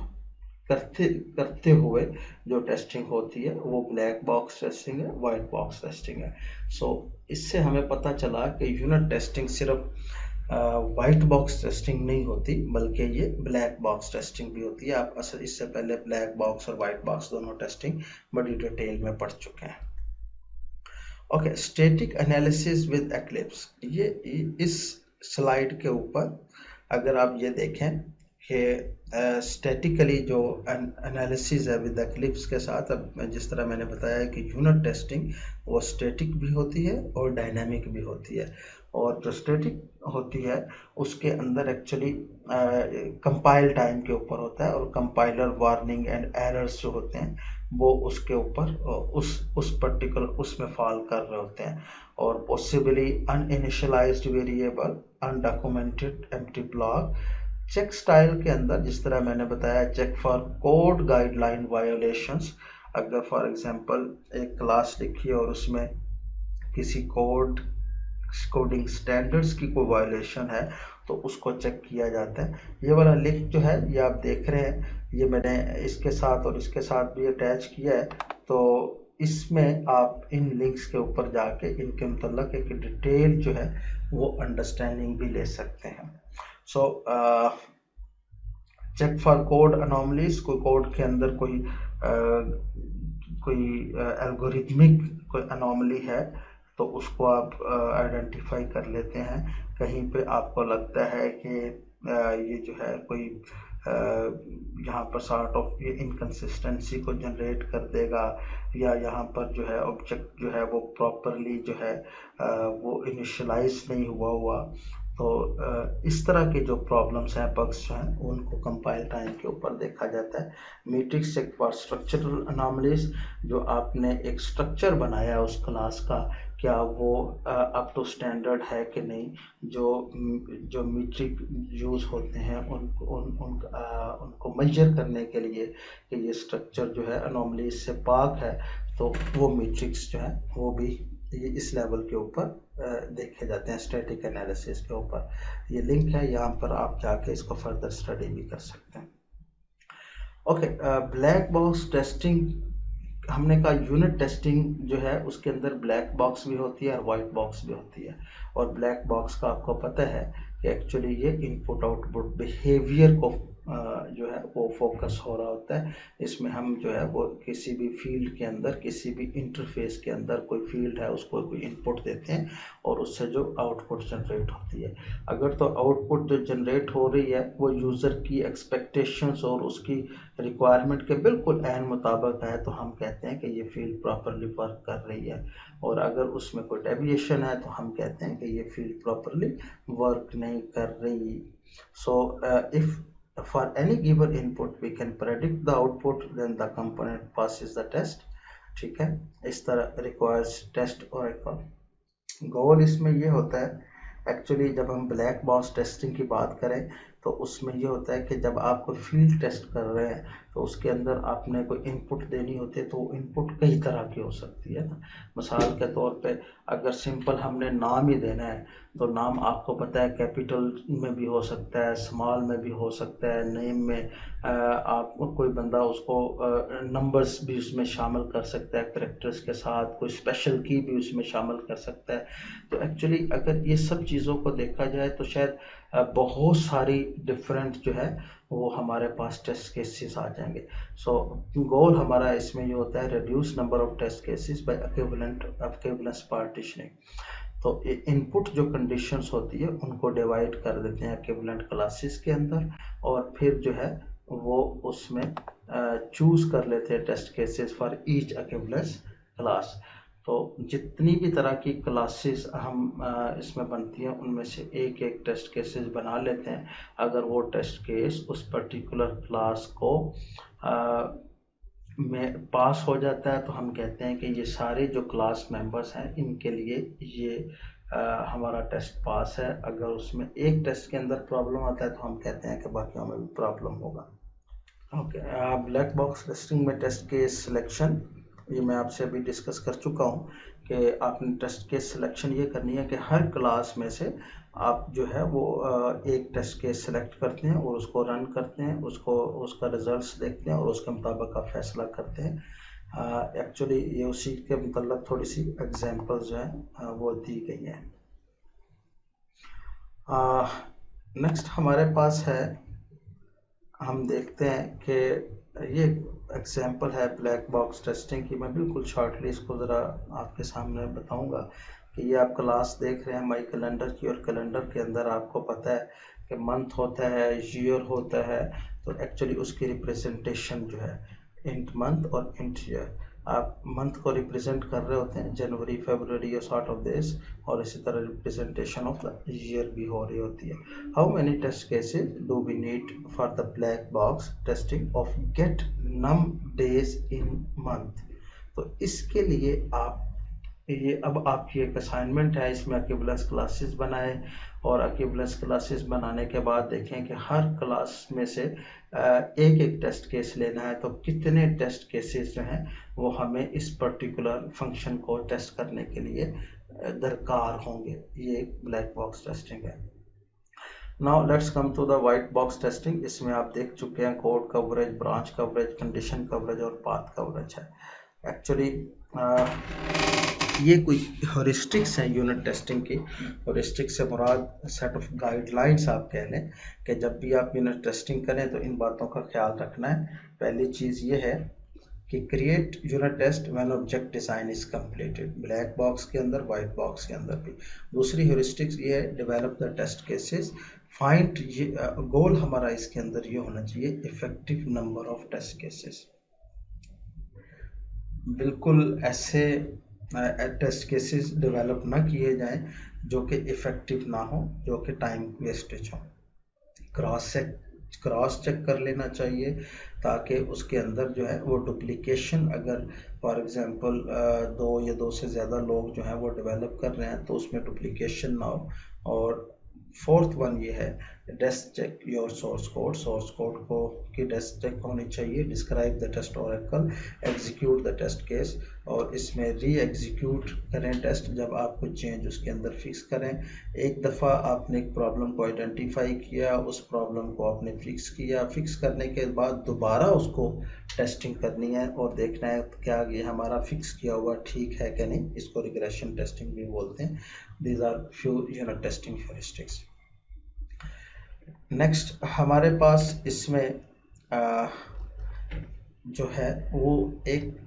करते हुए जो टेस्टिंग होती है वो ब्लैक बॉक्स टेस्टिंग है, वाइट बॉक्स टेस्टिंग है। सो इससे हमें पता चला कि यूनिट टेस्टिंग सिर्फ वाइट बॉक्स टेस्टिंग नहीं होती बल्कि ये ब्लैक बॉक्स टेस्टिंग भी होती है। आप असल इससे पहले ब्लैक बॉक्स और वाइट बॉक्स दोनों टेस्टिंग बड़ी डिटेल में पढ़ चुके हैं। Okay, static analysis with eclipse, ये इस स्लाइड के ऊपर अगर आप ये देखें कि स्टैटिकली जो एनालिसिस है विद एक्लिप्स के साथ, अब जिस तरह मैंने बताया कि यूनिट टेस्टिंग वो स्टैटिक भी होती है और डायनामिक भी होती है, और जो स्टैटिक होती है उसके अंदर एक्चुअली कंपाइल टाइम के ऊपर होता है और कंपाइलर वार्निंग एंड एरर्स जो होते हैं वो उसके ऊपर उस पर्टिकुलर उसमें फॉल कर रहे होते हैं। और possibly uninitialized variable, undocumented empty block. Check style के अंदर जिस तरह मैंने बताया, check for code guideline violations. अगर फॉर एग्जांपल एक क्लास लिखी है और उसमें किसी कोडिंग स्टैंडर्ड्स की कोई वायोलेशन है तो उसको चेक किया जाता है। ये वाला लिंक जो है ये आप देख रहे हैं, ये मैंने इसके साथ और इसके साथ भी अटैच किया है। तो इसमें आप इन लिंक्स के ऊपर जाके इनके मतलब एक डिटेल जो है वो अंडरस्टैंडिंग भी ले सकते हैं। So check for code anomalies, कोई कोड के अंदर कोई एल्गोरिथमिक कोई अनोमली है तो उसको आप आइडेंटिफाई कर लेते हैं। कहीं पे आपको लगता है कि ये जो है कोई यहाँ पर सॉर्ट ऑफ ये इनकन्सिस्टेंसी को जनरेट कर देगा, या यहाँ पर जो है ऑब्जेक्ट जो है वो प्रॉपरली जो है वो इनिशियलाइज नहीं हुआ। तो इस तरह के जो प्रॉब्लम्स हैं, बग्स जो हैं, उनको कंपाइल टाइम के ऊपर देखा जाता है। Matrix check for structural anomalies, जो आपने एक स्ट्रक्चर बनाया उस क्लास का, क्या वो अप टू स्टैंडर्ड है कि नहीं। जो मीट्रिक यूज होते हैं उनको मेजर करने के लिए कि ये स्ट्रक्चर जो है अनोमलीज से पाक है, तो वो मीट्रिक्स जो है वो भी इस लेवल के ऊपर देखे जाते हैं, स्टैटिक एनालिसिस के ऊपर। ये लिंक है, यहाँ पर आप जाके इसको फर्दर स्टडी भी कर सकते हैं। ओके, ब्लैक बॉक्स टेस्टिंग, हमने कहा यूनिट टेस्टिंग जो है उसके अंदर ब्लैक बॉक्स भी होती है और वाइट बॉक्स भी होती है। और ब्लैक बॉक्स का आपको पता है कि एक्चुअली ये इनपुट आउटपुट बिहेवियर को जो है वो फोकस हो रहा होता है। इसमें हम जो है वो किसी भी फील्ड के अंदर, किसी भी इंटरफेस के अंदर कोई फील्ड है उसको कोई इनपुट देते हैं और उससे जो आउटपुट जनरेट होती है। अगर तो आउटपुट जो जनरेट हो रही है वो यूज़र की एक्सपेक्टेशंस और उसकी रिक्वायरमेंट के बिल्कुल ऐन मुताबिक है तो हम कहते हैं कि ये फील्ड प्रॉपरली वर्क कर रही है। और अगर उसमें कोई डेविएशन है तो हम कहते हैं कि ये फील्ड प्रॉपरली वर्क नहीं कर रही। So if for any given input we can predict the output, then the component passes the test। ठीक है, इस तरह requires test oracle। गोल इसमें ये होता है एक्चुअली, जब हम ब्लैक बॉक्स टेस्टिंग की बात करें तो उसमें ये होता है कि जब आप कोई फील्ड टेस्ट कर रहे हैं तो उसके अंदर आपने कोई इनपुट देनी होती है, तो वो इनपुट कई तरह की हो सकती है ना। मिसाल के तौर पे अगर सिंपल हमने नाम ही देना है तो नाम आपको पता है कैपिटल में भी हो सकता है, स्मॉल में भी हो सकता है, नेम में आप कोई बंदा उसको नंबर्स भी उसमें शामिल कर सकता है, करेक्टर्स के साथ कोई स्पेशल की भी उसमें शामिल कर सकता है। तो एक्चुअली अगर ये सब चीज़ों को देखा जाए तो शायद बहुत सारी डिफरेंट जो है वो हमारे पास टेस्ट केसेस आ जाएंगे। सो गोल हमारा इसमें ये होता है reduce number of test cases by equivalence partitioning. तो इनपुट जो कंडीशंस होती है उनको डिवाइड कर देते हैं इक्विवेलेंट क्लासेस के अंदर, और फिर जो है वो उसमें चूज कर लेते हैं test cases for each equivalence class. तो जितनी भी तरह की क्लासेस हम इसमें बनती हैं उनमें से एक एक टेस्ट केसेस बना लेते हैं। अगर वो टेस्ट केस उस पर्टिकुलर क्लास को में पास हो जाता है तो हम कहते हैं कि ये सारे जो क्लास मेंबर्स हैं इनके लिए ये हमारा टेस्ट पास है। अगर उसमें एक टेस्ट के अंदर प्रॉब्लम आता है तो हम कहते हैं कि बाकियों में भी प्रॉब्लम होगा। ओके, ब्लैक बॉक्स टेस्टिंग में टेस्ट केस सिलेक्शन, ये मैं आपसे अभी डिस्कस कर चुका हूँ कि आपने टेस्ट केस सिलेक्शन ये करनी है कि हर क्लास में से आप जो है वो एक टेस्ट केस सिलेक्ट करते हैं और उसको रन करते हैं, उसका रिजल्ट्स देखते हैं और उसके मुताबिक आप फैसला करते हैं। एक्चुअली ये उसी के मतलब थोड़ी सी एग्जांपल जो है वो दी गई है। नेक्स्ट हमारे पास है, हम देखते हैं कि ये एग्जांपल है ब्लैक बॉक्स टेस्टिंग की। मैं बिल्कुल शॉर्टली इसको ज़रा आपके सामने बताऊंगा कि ये आप क्लास देख रहे हैं माई कैलेंडर की, और कैलेंडर के अंदर आपको पता है कि मंथ होता है, ईयर होता है, तो एक्चुअली उसकी रिप्रेजेंटेशन जो है इंट मंथ और इंट ईयर। आप मंथ को रिप्रेजेंट कर रहे होते हैं, जनवरी फरवरी या सॉर्ट ऑफ दिस, और इसी तरह रिप्रेजेंटेशन ऑफ द ईयर भी हो रही होती है। How many test cases do we need for the black box testing of get num days in month. तो इसके लिए आप ये अब आपकी एक असाइनमेंट है, इसमें एक्विवेलेंस क्लासेस बनाए, और एक्विवेलेंस क्लासेस बनाने के बाद देखें कि हर क्लास में से एक एक टेस्ट केस लेना है, तो कितने टेस्ट केसेस जो हैं वो हमें इस पर्टिकुलर फंक्शन को टेस्ट करने के लिए दरकार होंगे। ये एक ब्लैक बॉक्स टेस्टिंग है। Now let's come to the white box testing. इसमें आप देख चुके हैं code coverage, branch coverage, condition coverage और पाथ कवरेज है। एक्चुअली ये कोई हॉरिस्टिक्स हैं यूनिट टेस्टिंग की। हॉरिस्टिक्स से मुराद सेट ऑफ गाइडलाइंस आप कह लें कि जब भी आप यूनिट टेस्टिंग करें तो इन बातों का ख्याल रखना है। पहली चीज़ ये है कि create unit test when object design is completed, black box के अंदर, वाइट बॉक्स के अंदर भी। दूसरी हॉरिस्टिक्स ये है develop the test cases, find, ये गोल हमारा इसके अंदर ये होना चाहिए effective number of test cases. बिल्कुल ऐसे टेस्ट केसेस डेवलप ना किए जाएं जो कि इफ़ेक्टिव ना हो, जो कि टाइम वेस्टेज हो। क्रॉस चेक कर लेना चाहिए ताकि उसके अंदर जो है वो डुप्लीकेशन, अगर फॉर एग्जांपल दो से ज़्यादा लोग जो हैं वो डेवलप कर रहे हैं तो उसमें डुप्लीकेशन ना हो। और फोर्थ वन ये है desk check your source code को की डेस्ट चेक होनी चाहिए। Describe the test oracle, execute the test case, और इसमें री एग्जीक्यूट करें टेस्ट जब आप कुछ चेंज उसके अंदर फिक्स करें। एक दफ़ा आपने एक प्रॉब्लम को आइडेंटिफाई किया, उस प्रॉब्लम को आपने फिक्स किया, फिक्स करने के बाद दोबारा उसको टेस्टिंग करनी है और देखना है क्या ये हमारा फिक्स किया हुआ ठीक है कि नहीं। इसको रिग्रेशन टेस्टिंग भी बोलते हैं। These are few unit testing heuristics. Next हमारे पास इसमें जो है वो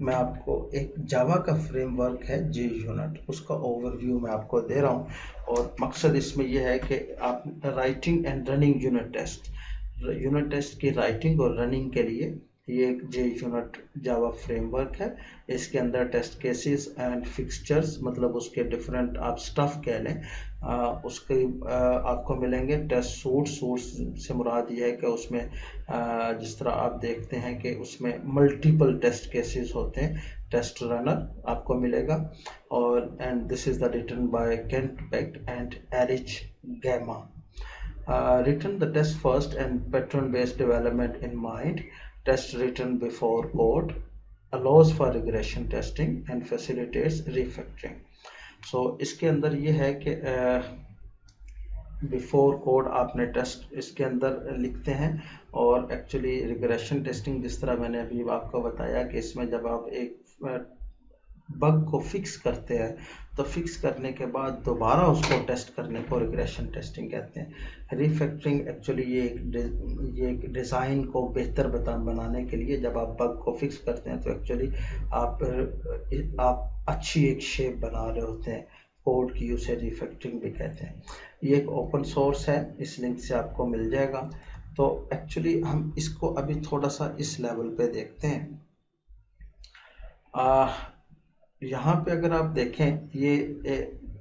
मैं आपको एक जावा का फ्रेमवर्क है जे यूनिट, उसका ओवरव्यू मैं आपको दे रहा हूँ। और मकसद इसमें यह है कि आप writing and running unit test की राइटिंग और रनिंग के लिए ये एक जे यूनिट जावा फ्रेमवर्क है। इसके अंदर टेस्ट केसेस एंड फिक्सचर्स, मतलब उसके डिफरेंट आप स्टफ कह लें, उसके आपको मिलेंगे। टेस्ट सूट्स से मुराद ये है कि उसमें जिस तरह आप देखते हैं कि उसमें मल्टीपल टेस्ट केसेस होते हैं। टेस्ट रनर आपको मिलेगा, और and this is the written by Kent Beck and Erich Gamma. Written the test first and pattern-based development in mind. Test written before code allows for regression testing and facilitates refactoring. So इसके अंदर ये है कि बिफोर कोड आपने टेस्ट इसके अंदर लिखते हैं, और एक्चुअली रिग्रेशन टेस्टिंग जिस तरह मैंने अभी आपको बताया कि इसमें जब आप एक बग को फिक्स करते हैं तो फिक्स करने के बाद दोबारा उसको टेस्ट करने को रिग्रेशन टेस्टिंग कहते हैं। रिफैक्टरिंग एक्चुअली ये एक डिज़ाइन को बेहतर बनाने के लिए जब आप बग को फिक्स करते हैं तो एक्चुअली आप अच्छी एक शेप बना रहे होते हैं। कोड की उसे रिफैक्टरिंग भी कहते हैं। ये एक ओपन सोर्स है, इस लिंक से आपको मिल जाएगा। तो एक्चुअली हम इसको अभी थोड़ा सा इस लेवल पे देखते हैं। यहाँ पे अगर आप देखें ये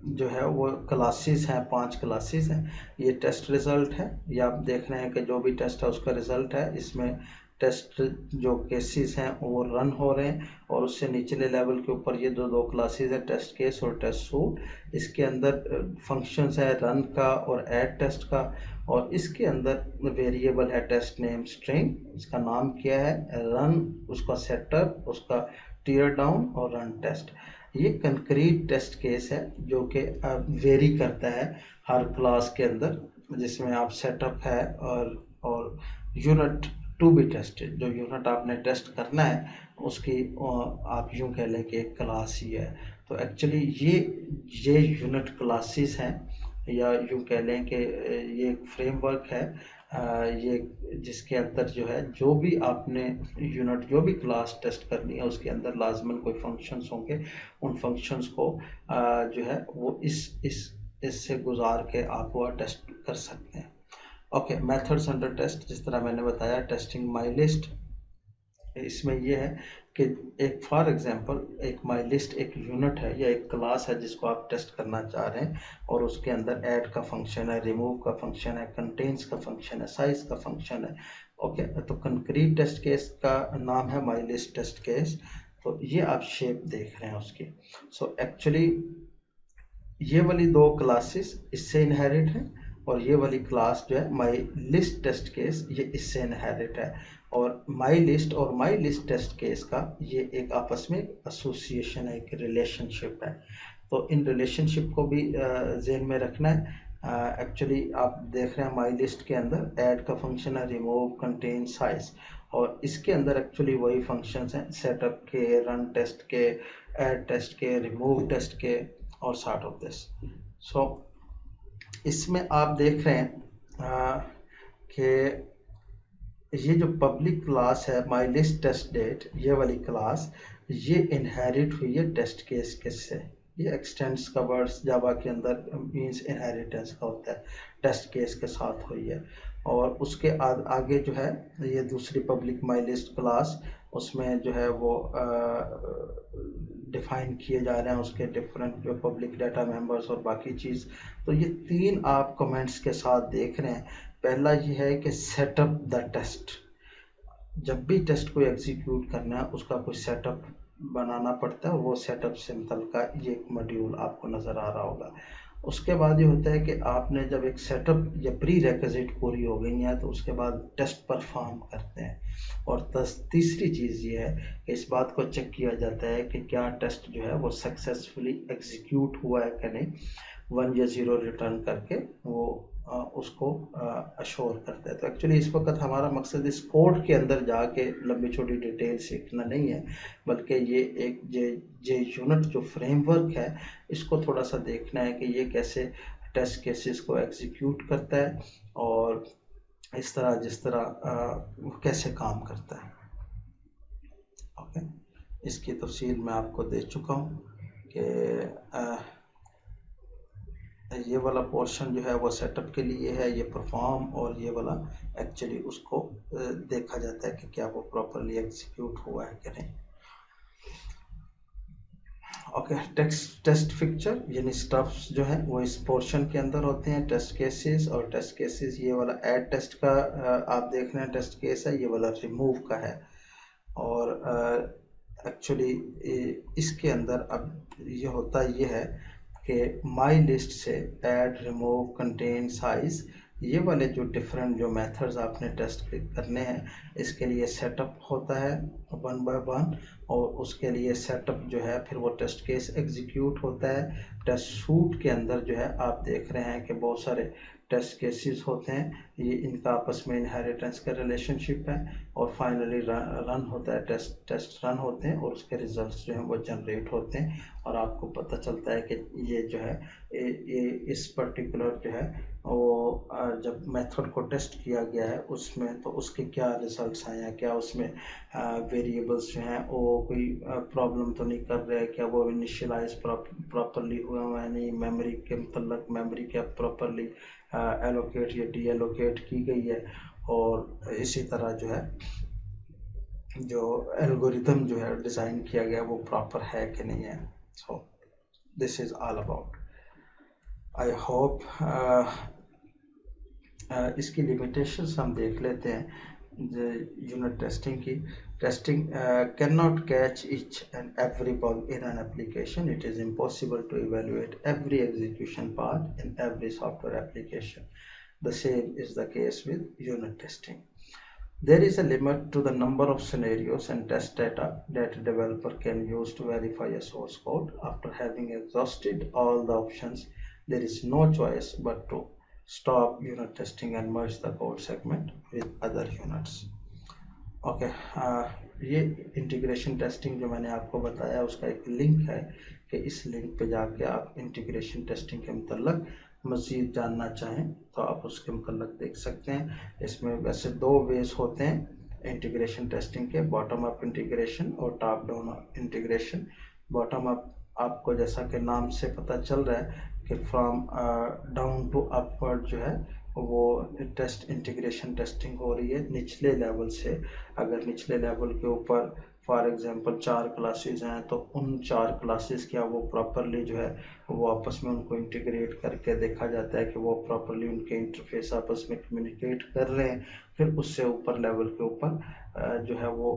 जो है वो क्लासेस हैं, 5 क्लासेस हैं। ये टेस्ट रिजल्ट है, ये आप देख रहे हैं कि जो भी टेस्ट है उसका रिजल्ट है। इसमें टेस्ट जो केसेस हैं वो रन हो रहे हैं, और उससे निचले लेवल के ऊपर ये दो क्लासेस है, टेस्ट केस और टेस्ट सूट। इसके अंदर फंक्शंस है रन का और ऐड टेस्ट का, और इसके अंदर वेरिएबल है टेस्ट नेम स्ट्रिंग, इसका नाम क्या है, रन, उसका सेटअप, उसका टीयर डाउन और रन टेस्ट। ये कंक्रीट टेस्ट केस है जो कि वेरी करता है हर क्लास के अंदर, जिसमें आप सेटअप है और यूनिट टू बी टेस्टेड, जो यूनिट आपने टेस्ट करना है उसकी आप यूं कह लें कि एक क्लास ही है। तो एक्चुअली ये यूनिट क्लासेस हैं, या यूं कह लें कि ये एक फ्रेमवर्क है ये जिसके अंदर जो है जो भी आपने यूनिट जो भी क्लास टेस्ट करनी है उसके अंदर लाजमन कोई फंक्शंस होंगे। उन फंक्शंस को जो है वो इससे गुजार के आप वो टेस्ट कर सकते हैं। ओके, मेथड्स अंडर टेस्ट, जिस तरह मैंने बताया टेस्टिंग माई लिस्ट, इसमें ये है कि एक फॉर एग्जांपल एक माई लिस्ट एक यूनिट है या एक क्लास है जिसको आप टेस्ट करना चाह रहे हैं, और उसके अंदर ऐड का फंक्शन है, रिमूव का फंक्शन है, कंटेन्स का फंक्शन है, साइज का फंक्शन है। ओके, तो कंक्रीट टेस्ट केस का नाम है माई लिस्ट टेस्ट केस। तो ये आप शेप देख रहे हैं उसकी। सो एक्चुअली ये वाली दो क्लासेस इससे इनहेरिट है, और ये वाली क्लास जो है माई लिस्ट टेस्ट केस ये इससे इनहेरिट है। और माई लिस्ट और माई लिस्ट टेस्ट केस का ये एक आपस में एसोसिएशन है, एक रिलेशनशिप है। तो इन रिलेशनशिप को भी ज़हन में रखना है। एक्चुअली आप देख रहे हैं माई लिस्ट के अंदर ऐड का फंक्शन है, रिमूव, कंटेन, साइज, और इसके अंदर एक्चुअली वही फंक्शंस हैं सेटअप के, रन टेस्ट के, ऐड टेस्ट के, रिमूव टेस्ट के, और सॉर्ट ऑफ दिस। सो इसमें आप देख रहे हैं कि ये जो पब्लिक क्लास है माई लिस्ट टेस्ट डेट, ये वाली क्लास ये इनहेरिट हुई है टेस्ट केस के से। ये एक्सटेंड्स का वर्ड्स जावा के अंदर मींस इनहेरिटेंस का होता है, टेस्ट केस के साथ हुई है। और उसके आगे जो है ये दूसरी पब्लिक माई लिस्ट क्लास, उसमें जो है वो डिफाइन किए जा रहे हैं उसके डिफरेंट जो पब्लिक डाटा मेंबर्स और बाकी चीज़। तो ये तीन आप कमेंट्स के साथ देख रहे हैं। पहला ये है कि सेटअप द टेस्ट, जब भी टेस्ट को एग्जीक्यूट करना है उसका कोई सेटअप बनाना पड़ता है, वो सेटअप सिंपल का ये एक मॉड्यूल आपको नज़र आ रहा होगा। उसके बाद ये होता है कि आपने जब एक सेटअप या प्री रिक्विजिट पूरी हो गई है तो उसके बाद टेस्ट परफॉर्म करते हैं। और तीसरी चीज़ ये है कि इस बात को चेक किया जाता है कि क्या टेस्ट जो है वो सक्सेसफुली एग्जीक्यूट हुआ है कि नहीं, 1 या 0 रिटर्न करके वो उसको अश्योर करता है। तो एक्चुअली इस वक्त हमारा मकसद इस कोड के अंदर जाके लंबी छोटी डिटेल सीखना नहीं है, बल्कि ये एक जे यूनिट जो फ्रेमवर्क है इसको थोड़ा सा देखना है कि ये कैसे टेस्ट केसेस को एग्जीक्यूट करता है, और इस तरह जिस तरह वो कैसे काम करता है। ओके, इसकी तफसील मैं आपको दे चुका हूँ कि ये वाला पोर्शन जो है वो सेटअप के लिए है, ये परफॉर्म, और ये वाला एक्चुअली उसको देखा जाता है कि क्या वो प्रॉपरली एग्जीक्यूट हुआ है कि नहीं। ओके, टेस्ट पिक्चर यानी स्टफ्स जो है वो इस पोर्शन के अंदर होते हैं, टेस्ट केसेस। और टेस्ट केसेस ये वाला ऐड टेस्ट का आप देख रहे हैं टेस्ट केस है, ये वाला रिमूव का है। और एक्चुअली इसके अंदर अब ये होता ये है कि माई लिस्ट से ऐड, रिमूव, कंटेन, साइज, ये वाले जो डिफरेंट जो मेथड्स आपने टेस्ट करने हैं इसके लिए सेटअप होता है 1 बाय 1, और उसके लिए सेटअप जो है फिर वो टेस्ट केस एग्जीक्यूट होता है। टेस्ट सूट के अंदर जो है आप देख रहे हैं कि बहुत सारे टेस्ट केसेस होते हैं, ये इनका आपस में इनहेरिटेंस का रिलेशनशिप है। और फाइनली रन होता है, टेस्ट रन होते हैं और उसके रिजल्ट्स जो हैं वो जनरेट होते हैं, और आपको पता चलता है कि ये जो है ये इस पर्टिकुलर जो है वो जब मेथड को टेस्ट किया गया है उसमें तो उसके क्या रिजल्ट्स आए हैं, क्या उसमें वेरिएबल्स जो हैं वो कोई प्रॉब्लम तो नहीं कर रहे हैं, क्या वो इनिशियलाइज प्रॉपरली हुआ है नहीं, मेमोरी के मतलब मेमोरी क्या प्रॉपरली एलोकेट या डी एलोकेट की गई है, और इसी तरह जो है जो एल्गोरिथम जो है डिज़ाइन किया गया वो प्रॉपर है कि नहीं है। So this is all about, I hope इसकी लिमिटेशंस हम देख लेते हैं। यूनिट टेस्टिंग की testing cannot catch each and every bug in an application. It is impossible to evaluate every execution path in every software application. The same is the case with unit testing. There is a limit to the number of scenarios and test data that a developer can use to verify a source code. After having exhausted all the options, there is no choice but to stop unit testing and merge the code segment with other units. Okay, ये इंटीग्रेशन टेस्टिंग जो मैंने आपको बताया उसका एक लिंक है कि इस लिंक पे जाके आप इंटीग्रेशन टेस्टिंग के मतलब मज़ीद जानना चाहें तो आप उसके मतलब देख सकते हैं। इसमें वैसे 2 वेज होते हैं इंटीग्रेशन टेस्टिंग के, बॉटम अप इंटीग्रेशन और top down integration. Bottom up आपको जैसा कि नाम से पता चल रहा है कि फ्रॉम डाउन टू अपवर्ड जो है वो टेस्ट इंटीग्रेशन टेस्टिंग हो रही है निचले लेवल से। अगर निचले लेवल के ऊपर फॉर एग्जांपल 4 क्लासेस हैं तो उन 4 क्लासेस क्या वो प्रॉपरली जो है वो आपस में उनको इंटीग्रेट करके देखा जाता है कि वो प्रॉपरली उनके इंटरफेस आपस में कम्युनिकेट कर रहे हैं। फिर उससे ऊपर लेवल के ऊपर जो है वो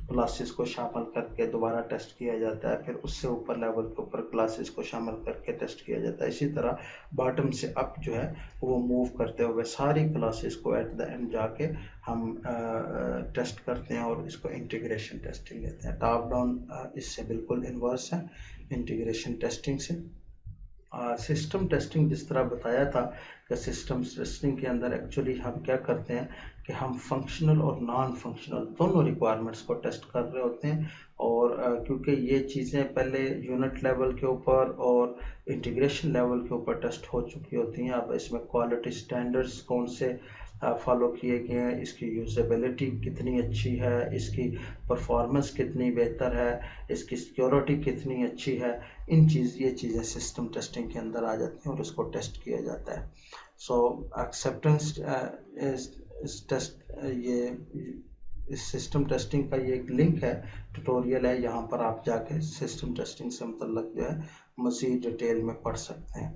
क्लासेस को शामिल करके दोबारा टेस्ट किया जाता है। फिर उससे ऊपर लेवल के ऊपर क्लासेस को शामिल करके टेस्ट किया जाता है। इसी तरह बॉटम से अप जो है वो मूव करते हुए सारी क्लासेस को एट द एंड जाके हम टेस्ट करते हैं और इसको इंटीग्रेशन टेस्टिंग कहते हैं। टॉप डाउन इससे बिल्कुल इन्वर्स है इंटीग्रेशन टेस्टिंग से। सिस्टम टेस्टिंग जिस तरह बताया था कि सिस्टम टेस्टिंग के अंदर एक्चुअली हम क्या करते हैं कि हम फंक्शनल और नॉन फंक्शनल दोनों रिक्वायरमेंट्स को टेस्ट कर रहे होते हैं। और क्योंकि ये चीज़ें पहले यूनिट लेवल के ऊपर और इंटीग्रेशन लेवल के ऊपर टेस्ट हो चुकी होती हैं, अब इसमें क्वालिटी स्टैंडर्ड्स कौन से फॉलो किए गए हैं, इसकी यूजेबिलिटी कितनी अच्छी है, इसकी परफॉर्मेंस कितनी बेहतर है, इसकी सिक्योरिटी कितनी अच्छी है, ये चीज़ें सिस्टम टेस्टिंग के अंदर आ जाती हैं और इसको टेस्ट किया जाता है। सो एक्सेप्टेंस इस टेस्ट ये इस सिस्टम टेस्टिंग का ये एक लिंक है, ट्यूटोरियल है, यहाँ पर आप जाके सिस्टम टेस्टिंग से मतलब जो है मज़ीद डिटेल में पढ़ सकते हैं।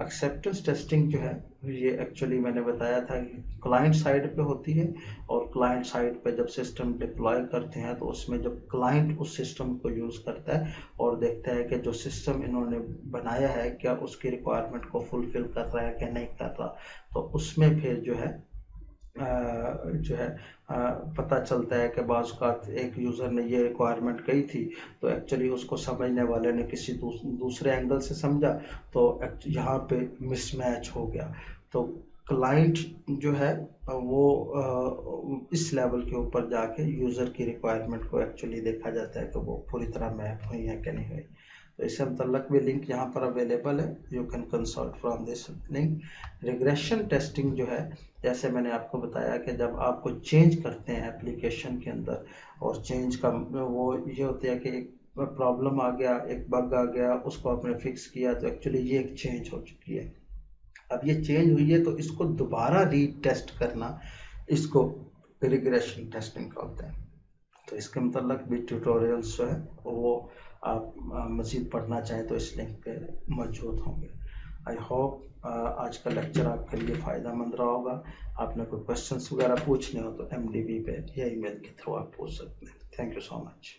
एक्सेप्टेंस टेस्टिंग जो है ये एक्चुअली मैंने बताया था कि क्लाइंट साइड पे होती है और क्लाइंट साइड पे जब सिस्टम डिप्लॉय करते हैं तो उसमें जब क्लाइंट उस सिस्टम को यूज़ करता है और देखता है कि जो सिस्टम इन्होंने बनाया है क्या उसकी रिक्वायरमेंट को फुलफिल कर रहा है क्या नहीं कर रहा, तो उसमें फिर जो है पता चलता है कि बाज़ औक़ात एक यूज़र ने ये रिक्वायरमेंट कही थी तो एक्चुअली उसको समझने वाले ने किसी दूसरे एंगल से समझा तो यहाँ पे मिसमैच हो गया। तो क्लाइंट जो है वो इस लेवल के ऊपर जाके यूज़र की रिक्वायरमेंट को एक्चुअली देखा जाता है कि वो पूरी तरह मैप हुई है कि नहीं हुई। तो इससे मुतल्लक भी लिंक यहाँ पर अवेलेबल है, you can consult from this link. Regression testing जो है जैसे मैंने आपको बताया कि जब आपको चेंज करते हैं एप्लीकेशन के अंदर और चेंज का वो ये होता है कि एक प्रॉब्लम आ गया, एक बग आ गया, उसको आपने फिक्स किया तो एक्चुअली ये एक चेंज हो चुकी है। अब ये चेंज हुई है तो इसको दोबारा रीटेस्ट करना, इसको रिग्रेशन टेस्टिंग कहते हैं। तो इसके मतलब भी ट्यूटोरियल्स जो है वो आप मज़ीद पढ़ना चाहें तो इस लिंक पे मौजूद होंगे। आई होप आज का लेक्चर आपके लिए फ़ायदेमंद रहा होगा। आपने कोई क्वेश्चंस वगैरह पूछने हो तो MDB पे या ईमेल के थ्रू आप पूछ सकते हैं। Thank you so much.